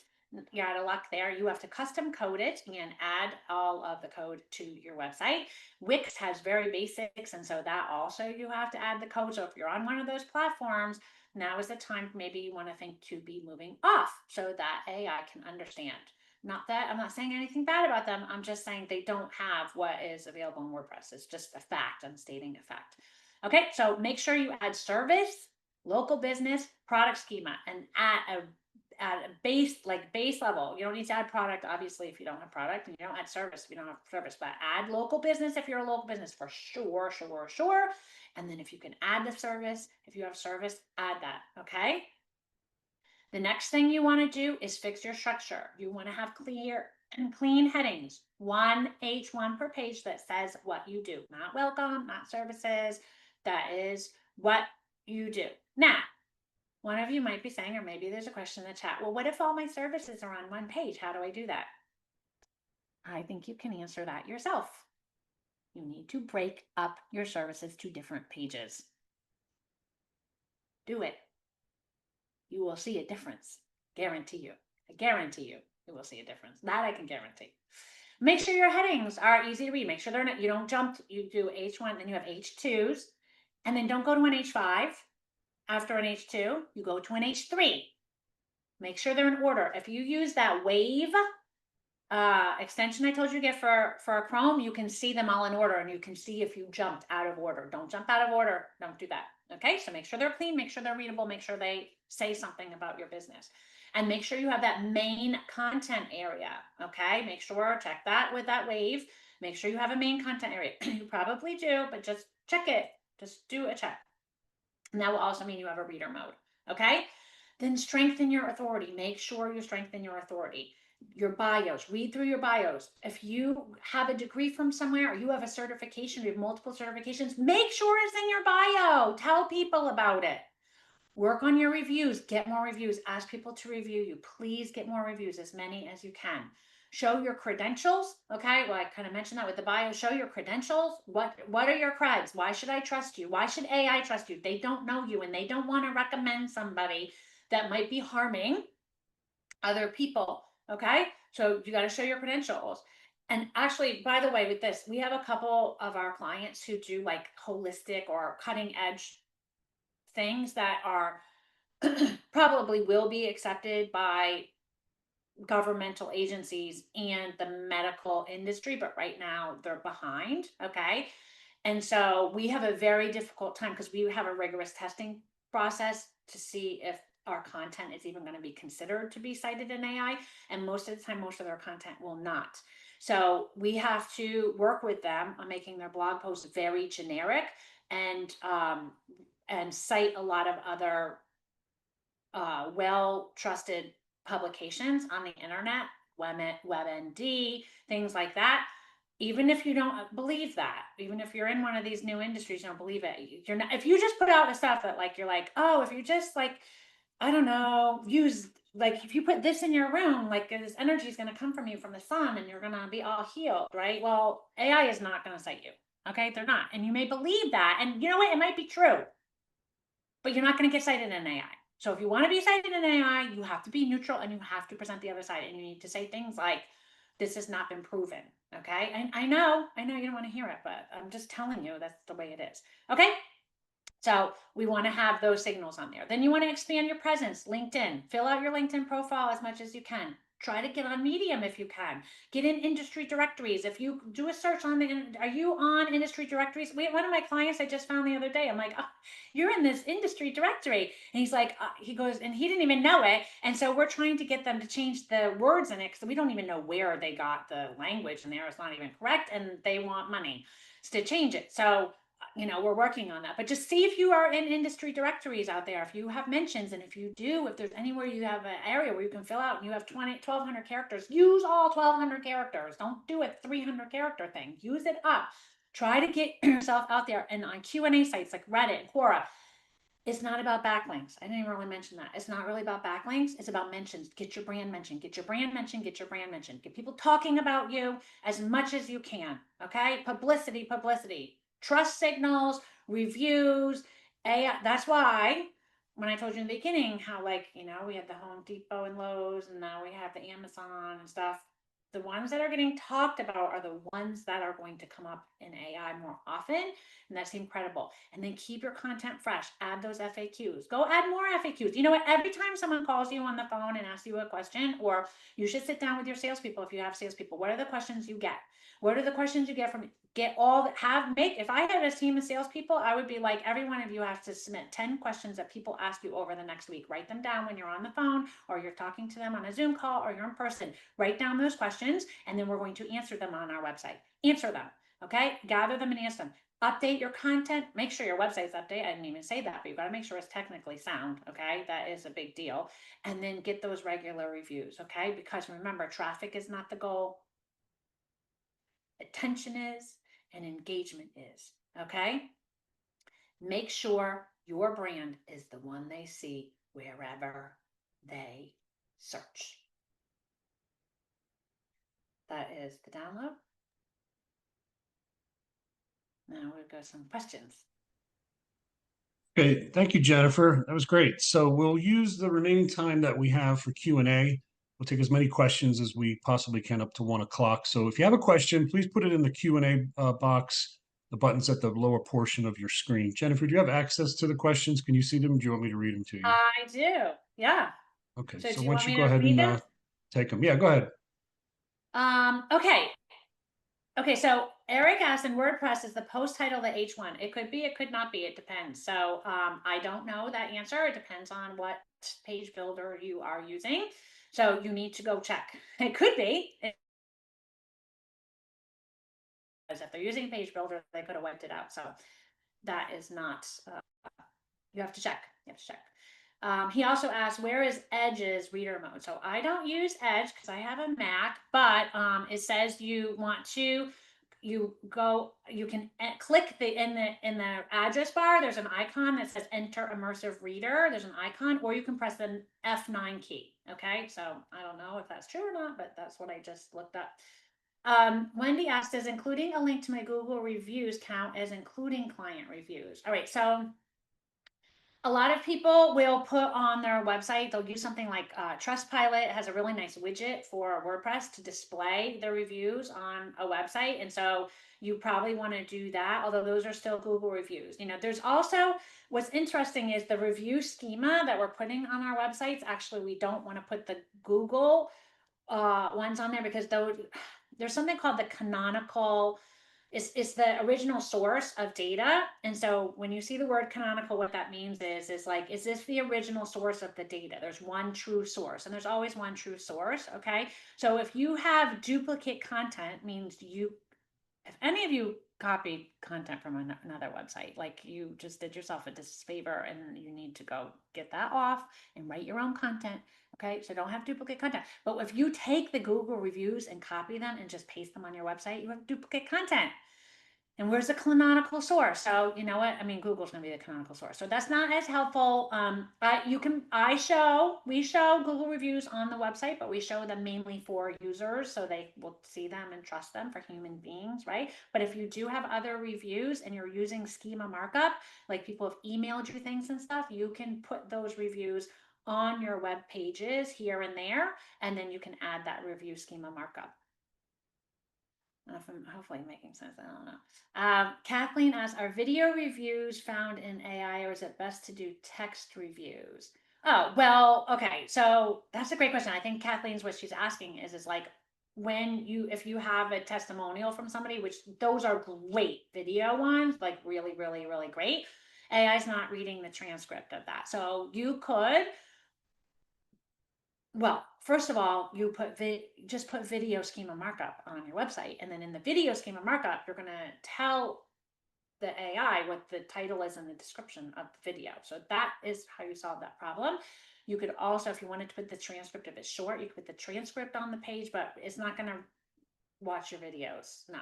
you're out of luck there. You have to custom code it and add all of the code to your website. Wix has very basics, and so that also you have to add the code. So if you're on one of those platforms, now is the time maybe you want to think to be moving off so that AI can understand. Not that I'm not saying anything bad about them. I'm just saying they don't have what is available in WordPress. It's just a fact. I'm stating a fact. Okay, so make sure you add service, local business, product schema, and at a base level. You don't need to add product, obviously, if you don't have product, and you don't add service if you don't have service, but add local business if you're a local business for sure, sure, sure. And then if you can add the service, if you have service, add that. Okay. The next thing you want to do is fix your structure. You want to have clear and clean headings, one H1 per page that says what you do, not welcome, not services. That is what you do. Now, one of you might be saying, or maybe there's a question in the chat, well, what if all my services are on one page? How do I do that? I think you can answer that yourself. You need to break up your services to different pages. Do it. You will see a difference. Guarantee you. I guarantee you will see a difference. That I can guarantee. Make sure your headings are easy to read. Make sure they're not, you don't jump, you do H1, then you have H2s, and then don't go to an H5. After an H2, you go to an H3. Make sure they're in order. If you use that wave extension I told you to get for Chrome, you can see them all in order, and you can see if you jumped out of order. Don't jump out of order. Don't do that. Okay, so make sure they're clean, make sure they're readable, make sure they say something about your business, and make sure you have that main content area. Okay, make sure, check that with that wave. Make sure you have a main content area. You probably do, but just check it. Just do a check. And that will also mean you have a reader mode. Okay, then strengthen your authority. Make sure you strengthen your authority. Your bios, read through your bios. If you have a degree from somewhere, or you have a certification, you have multiple certifications, make sure it's in your bio. Tell people about it. Work on your reviews, get more reviews, ask people to review you. Please get more reviews, as many as you can. Show your credentials. Okay, well, I kind of mentioned that with the bio. Show your credentials. What are your creds? Why should I trust you? Why should AI trust you? They don't know you, and they don't want to recommend somebody that might be harming other people. Okay, so you got to show your credentials. And actually, by the way, with this, we have a couple of our clients who do like holistic or cutting edge things that are probably will be accepted by governmental agencies and the medical industry, but right now they're behind. Okay, and so we have a very difficult time because we have a rigorous testing process to see if our content is even going to be considered to be cited in AI. And most of the time, most of their content will not. So we have to work with them on making their blog posts very generic and cite a lot of other well-trusted publications on the internet, WebMD, things like that. Even if you don't believe that, even if you're in one of these new industries, you don't believe it. You're not. If you just put out the stuff that like you're like, oh, if you just like, I don't know, use like if you put this in your room, like this energy is going to come from you from the sun, and you're going to be all healed, right? Well, AI is not going to cite you. Okay, they're not, and you may believe that, and you know what? It might be true, but you're not going to get cited in AI. So if you want to be cited in AI, you have to be neutral, and you have to present the other side, and you need to say things like, this has not been proven. Okay. And I know you don't want to hear it, but I'm just telling you that's the way it is. Okay. So we want to have those signals on there. Then you want to expand your presence. LinkedIn, fill out your LinkedIn profile as much as you can. Try to get on Medium if you can. Get in industry directories. If you do a search on are you on industry directories? One of my clients I just found the other day, I'm like, oh, you're in this industry directory. And he's like, he goes, and he didn't even know it. And so we're trying to get them to change the words in it because we don't even know where they got the language in there. It's not even correct. And they want money to change it. So we're working on that, but just see if you are in industry directories out there, if you have mentions, and if you do, if there's anywhere you have an area where you can fill out and you have 1,200 characters, use all 1,200 characters. Don't do a 300 character thing. Use it up. Try to get yourself out there and on Q&A sites like Reddit, Quora. It's not about backlinks. I didn't even really mention that. It's not really about backlinks. It's about mentions. Get your brand mentioned. Get your brand mentioned. Get your brand mentioned. Get people talking about you as much as you can. Okay. Publicity, publicity, trust signals, reviews. AI. That's why when I told you in the beginning how, like, we have the Home Depot and Lowe's, and now we have the Amazon and stuff. The ones that are getting talked about are the ones that are going to come up in AI more often. And that's incredible. And then keep your content fresh. Add those FAQs. Go add more FAQs. You know what? Every time someone calls you on the phone and asks you a question, or you should sit down with your salespeople if you have salespeople. What are the questions you get? What are the questions you get from get all that have make if I had a team of salespeople, I would be like, every one of you has to submit 10 questions that people ask you over the next week. Write them down when you're on the phone, or you're talking to them on a Zoom call, or you're in person. Write down those questions, and then we're going to answer them on our website. Answer them. Okay, gather them and answer them. Update your content. Make sure your website's updated. I didn't even say that, but you've got to make sure it's technically sound. Okay, that is a big deal. And then get those regular reviews. Okay, because remember, traffic is not the goal. Attention is, and engagement is. Okay, make sure your brand is the one they see wherever they search. That is the download. Now we've got some questions. Okay, thank you, Jennifer. That was great. So we'll use the remaining time that we have for Q&A. We'll take as many questions as we possibly can up to 1 o'clock. So if you have a question, please put it in the Q&A box. The button's at the lower portion of your screen. Jennifer, do you have access to the questions? Can you see them? Do you want me to read them to you? I do. Yeah. Okay, So so do you why want don't you me go to ahead read them? and take them? Yeah, go ahead. Okay. Okay, so Eric asked, in WordPress, is the post title the H1? It could be, it could not be, it depends. So I don't know that answer. It depends on what page builder you are using. So you need to go check. It could be. If they're using page builder, they could have wiped it out. So that is not, you have to check. You have to check. He also asked, where is Edge's reader mode? So I don't use Edge because I have a Mac, but it says you want to, you can click in the address bar. There's an icon that says enter immersive reader. There's an icon, or you can press the F9 key. Okay, so I don't know if that's true or not, but that's what I just looked up. Wendy asked, does including a link to my Google reviews count as including client reviews? All right, so a lot of people will put on their website, they'll use something like Trustpilot. It has a really nice widget for WordPress to display the reviews on a website. And so you probably want to do that, although those are still Google reviews. There's also, what's interesting is the review schema that we're putting on our websites. Actually, we don't want to put the Google ones on there because there's something called the canonical. It's the original source of data. And so when you see the word canonical, what that means is like, is this the original source of the data? There's one true source, and there's always one true source. Okay, so if you have duplicate content, means if any of you copied content from another website, like, you just did yourself a disfavor, and you need to go get that off and write your own content. Okay, so don't have duplicate content. But if you take the Google reviews and copy them and just paste them on your website, you have duplicate content. And where's the canonical source? So you know what? I mean, Google's gonna be the canonical source. So that's not as helpful. We show Google reviews on the website, but we show them mainly for users so they will see them and trust them, for human beings, right? But if you do have other reviews and you're using schema markup, like people have emailed you things and stuff, you can put those reviews on your web pages here and there, and then you can add that review schema markup. If I'm hopefully making sense, I don't know. Kathleen asks, are video reviews found in AI, or is it best to do text reviews? Oh, well, okay. So that's a great question. I think Kathleen's, what she's asking is like, if you have a testimonial from somebody, which those are great video ones, like really, really, really great. AI is not reading the transcript of that. So you could, well, first of all, you just put video schema markup on your website, and then in the video schema markup, you're going to tell the AI what the title is and the description of the video. So that is how you solve that problem. You could also, if you wanted to put the transcript, if it's short, you could put the transcript on the page, but it's not going to watch your videos. No,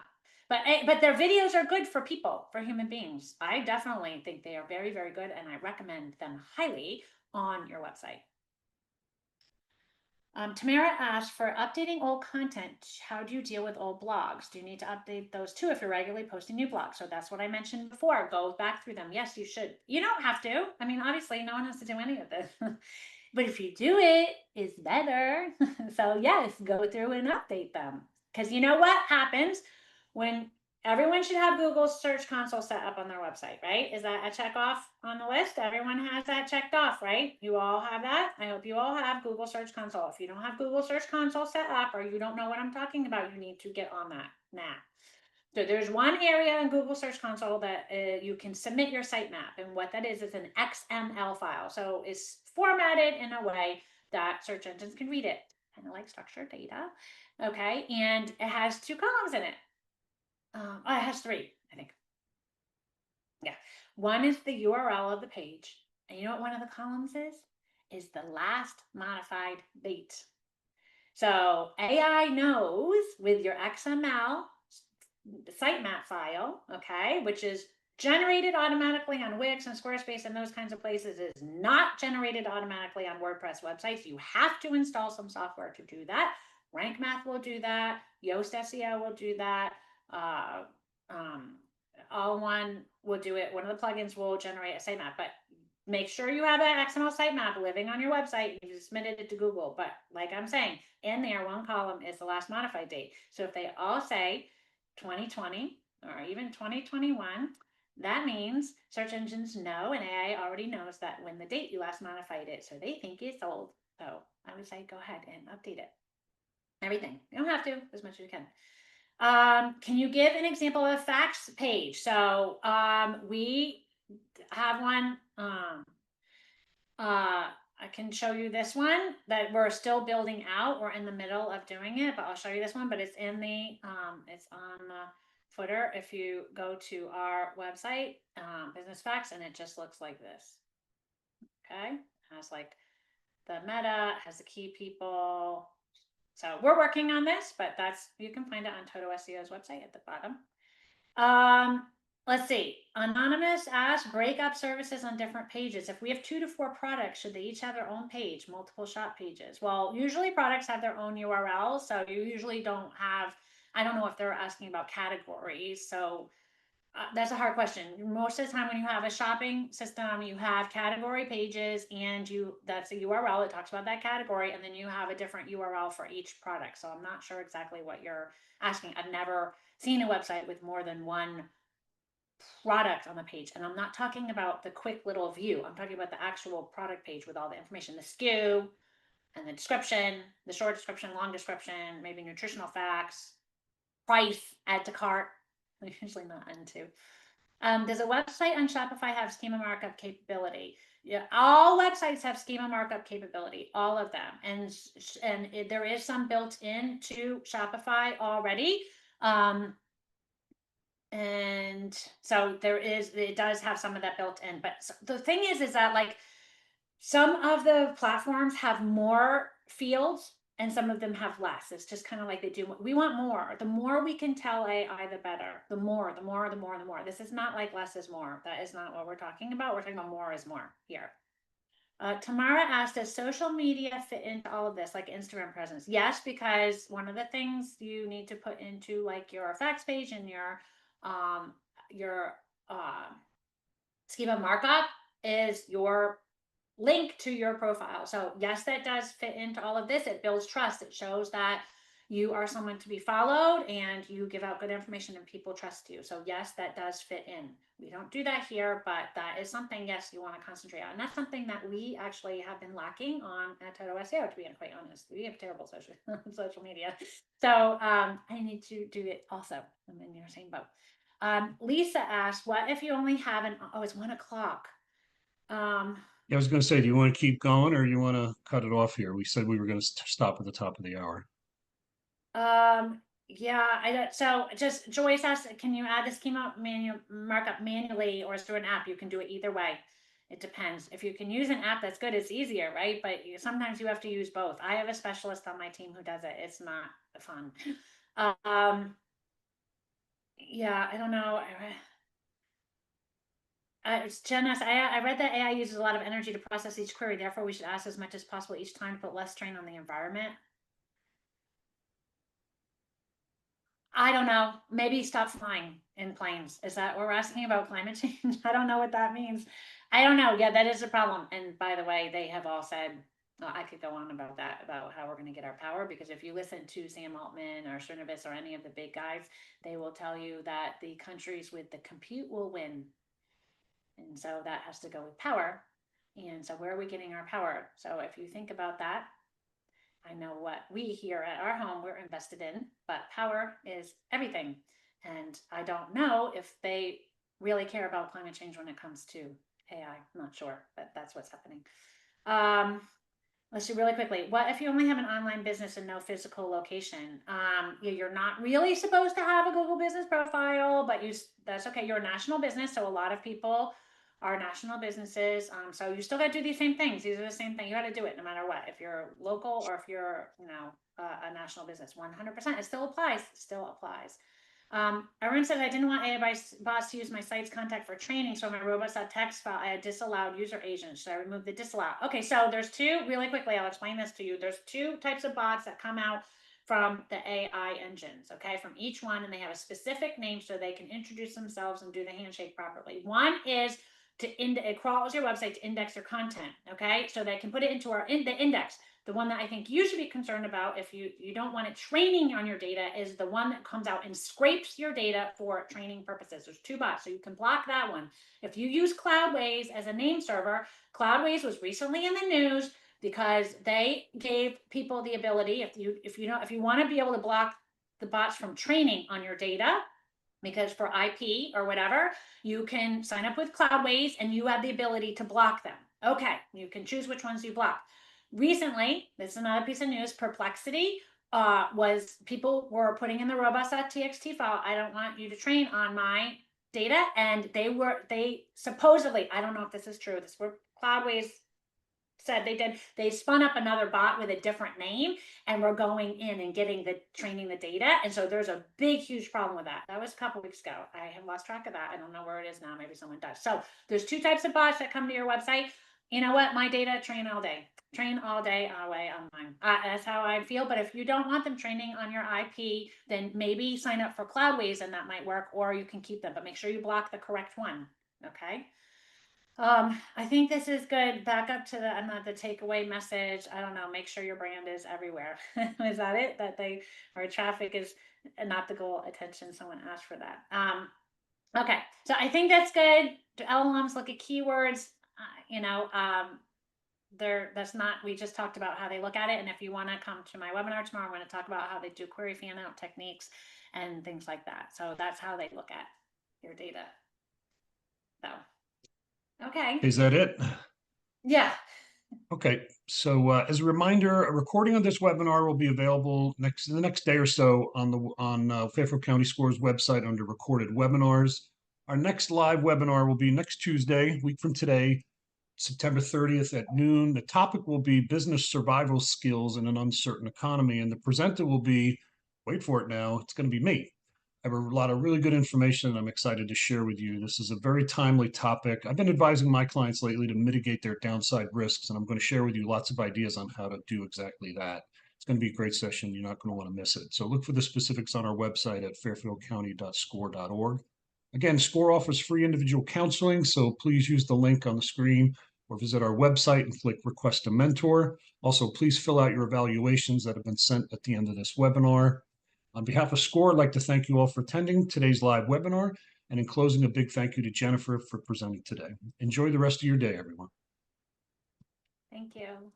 but their videos are good for people, for human beings. I definitely think they are very, very good, and I recommend them highly on your website. Tamara asked, for updating old content, how do you deal with old blogs? Do you need to update those too if you're regularly posting new blogs? So that's what I mentioned before. Go back through them. Yes, you should. You don't have to. I mean, obviously, no one has to do any of this. But if you do it, it's better. So yes, go through and update them. Because you know what happens when everyone should have Google Search Console set up on their website, right? Is that a check off on the list? Everyone has that checked off, right? You all have that. I hope you all have Google Search Console. If you don't have Google Search Console set up, or you don't know what I'm talking about, you need to get on that now. So there's one area in Google Search Console that you can submit your sitemap, and what that is an XML file. So it's formatted in a way that search engines can read it, kind of like structured data. Okay, and it has 2 columns in it. Oh, it has 3, I think. Yeah, one is the URL of the page, and you know what one of the columns is? Is the last modified date. So AI knows with your XML sitemap file, okay, which is generated automatically on Wix and Squarespace and those kinds of places, is not generated automatically on WordPress websites. You have to install some software to do that. Rank Math will do that. Yoast SEO will do that. Uh, All One will do it. One of the plugins will generate a sitemap, but make sure you have that XML sitemap living on your website. You submitted it to Google, but like I'm saying, in there, one column is the last modified date. So if they all say 2020 or even 2021, that means search engines know, and AI already knows that when the date you last modified it, so they think it's old. So I would say go ahead and update it. Everything. You don't have to, as much as you can. Can you give an example of a facts page? So we have one. I can show you this one that we're still building out. We're in the middle of doing it, but I'll show you this one. But it's in the it's on the footer if you go to our website, Business Facts, and it just looks like this. Okay, it has like the meta, has the key people. So we're working on this, but that's, you can find it on Toto SEO's website at the bottom. Let's see. Anonymous asks, break up services on different pages. If we have 2 to 4 products, should they each have their own page, multiple shop pages? Well, usually products have their own URLs, so you usually don't have, I don't know if they're asking about categories. So that's a hard question. Most of the time when you have a shopping system, you have category pages, and that's a URL that talks about that category, and then you have a different URL for each product. So I'm not sure exactly what you're asking. I've never seen a website with more than one product on the page. And I'm not talking about the quick little view. I'm talking about the actual product page with all the information, the SKU and the description, the short description, long description, maybe nutritional facts, price, add to cart. They're usually not into. Does a website on Shopify have schema markup capability? Yeah, all websites have schema markup capability, all of them, and there is some built into Shopify already. And so it does have some of that built in. But the thing is that like some of the platforms have more fields and some of them have less. It's just kind of like we want more. The more we can tell AI, the better. The more. This is not like less is more. That is not what we're talking about. We're talking about more is more here. Tamara asked, does social media fit into all of this, like Instagram presence? Yes, because one of the things you need to put into like your facts page and your schema markup is your link to your profile. So yes, that does fit into all of this. It builds trust. It shows that you are someone to be followed and you give out good information and people trust you. So yes, that does fit in. We don't do that here, but that is something, yes, you want to concentrate on. And that's something that we actually have been lacking on at Toto SEO, to be quite honest. We have terrible social media. So I need to do it also. I'm in your same boat. Lisa asked, what if you only have it's 1 o'clock. Yeah, I was going to say, do you want to keep going or you want to cut it off here? We said we were going to stop at the top of the hour. Yeah, I don't. So just Joyce asked, can you add the schema markup manually, or is through an app? You can do it either way. It depends. If you can use an app, that's good. It's easier, right? But sometimes you have to use both. I have a specialist on my team who does it. It's not fun. Yeah, I don't know. It's Janice. I read that AI uses a lot of energy to process each query. Therefore, we should ask as much as possible each time to put less strain on the environment. I don't know. Maybe stop flying in planes. Is that what we're asking about climate change? I don't know what that means. I don't know. Yeah, that is a problem. And by the way, they have all said, well, I could go on about that, about how we're going to get our power, because if you listen to Sam Altman or Cernovus or any of the big guys, they will tell you that the countries with the compute will win. And so that has to go with power. And so where are we getting our power? So if you think about that, I know what we here at our home we're invested in, but power is everything. And I don't know if they really care about climate change when it comes to AI. I'm not sure, but that's what's happening. Let's do really quickly. What if you only have an online business and no physical location? You're not really supposed to have a Google business profile, but that's okay. You're a national business, so a lot of people are national businesses. So you still got to do these same things. These are the same thing. You got to do it no matter what. If you're local or if you're, a national business, 100%. It still applies. It still applies. Arun said I didn't want AI bots to use my site's contact for training, so in my robots.txt file, I had disallowed user agents. So I removed the disallow. Okay, so there's two, really quickly, I'll explain this to you. There's two types of bots that come out from the AI engines, okay, from each one, and they have a specific name so they can introduce themselves and do the handshake properly. One is it crawls your website to index your content, okay, so they can put it into the index. The one that I think you should be concerned about, if you don't want it training on your data, is the one that comes out and scrapes your data for training purposes. There's two bots, so you can block that one. If you use Cloudways as a name server, Cloudways was recently in the news because they gave people the ability, if you want to be able to block the bots from training on your data, because for IP or whatever, you can sign up with Cloudways and you have the ability to block them. Okay, you can choose which ones you block. Recently, this is another piece of news, Perplexity was people were putting in the robots.txt file, I don't want you to train on my data, and they supposedly, I don't know if this is true, this were Cloudways said they spun up another bot with a different name and we're going in and training the data. And so there's a big, huge problem with that. That was a couple weeks ago. I have lost track of that. I don't know where it is now. Maybe someone does. So there's two types of bots that come to your website. You know what? My data, train all day away online. That's how I feel. But if you don't want them training on your IP, then maybe sign up for Cloudways and that might work, or you can keep them, but make sure you block the correct one. Okay. I think this is good. Back up to the takeaway message. I don't know. Make sure your brand is everywhere. Is that it? That our traffic is not the goal. Attention. Someone asked for that. Okay. So I think that's good. Do LLMs look at keywords? That's not. We just talked about how they look at it. And if you want to come to my webinar tomorrow, I'm going to talk about how they do query fan out techniques and things like that. So that's how they look at your data. So. Okay. Is that it? Yeah. Okay, so as a reminder, a recording of this webinar will be available in the next day or so on Fairfield County Schools website under recorded webinars. Our next live webinar will be next Tuesday, a week from today, September 30th at noon. The topic will be business survival skills in an uncertain economy, and the presenter will be, wait for it now, it's going to be me. I have a lot of really good information I'm excited to share with you. This is a very timely topic. I've been advising my clients lately to mitigate their downside risks, and I'm going to share with you lots of ideas on how to do exactly that. It's going to be a great session. You're not going to want to miss it. So look for the specifics on our website at fairfieldcounty.score.org. Again, SCORE offers free individual counseling, so please use the link on the screen or visit our website and click Request a Mentor. Also, please fill out your evaluations that have been sent at the end of this webinar. On behalf of SCORE, I'd like to thank you all for attending today's live webinar. And in closing, a big thank you to Jennifer for presenting today. Enjoy the rest of your day, everyone. Thank you.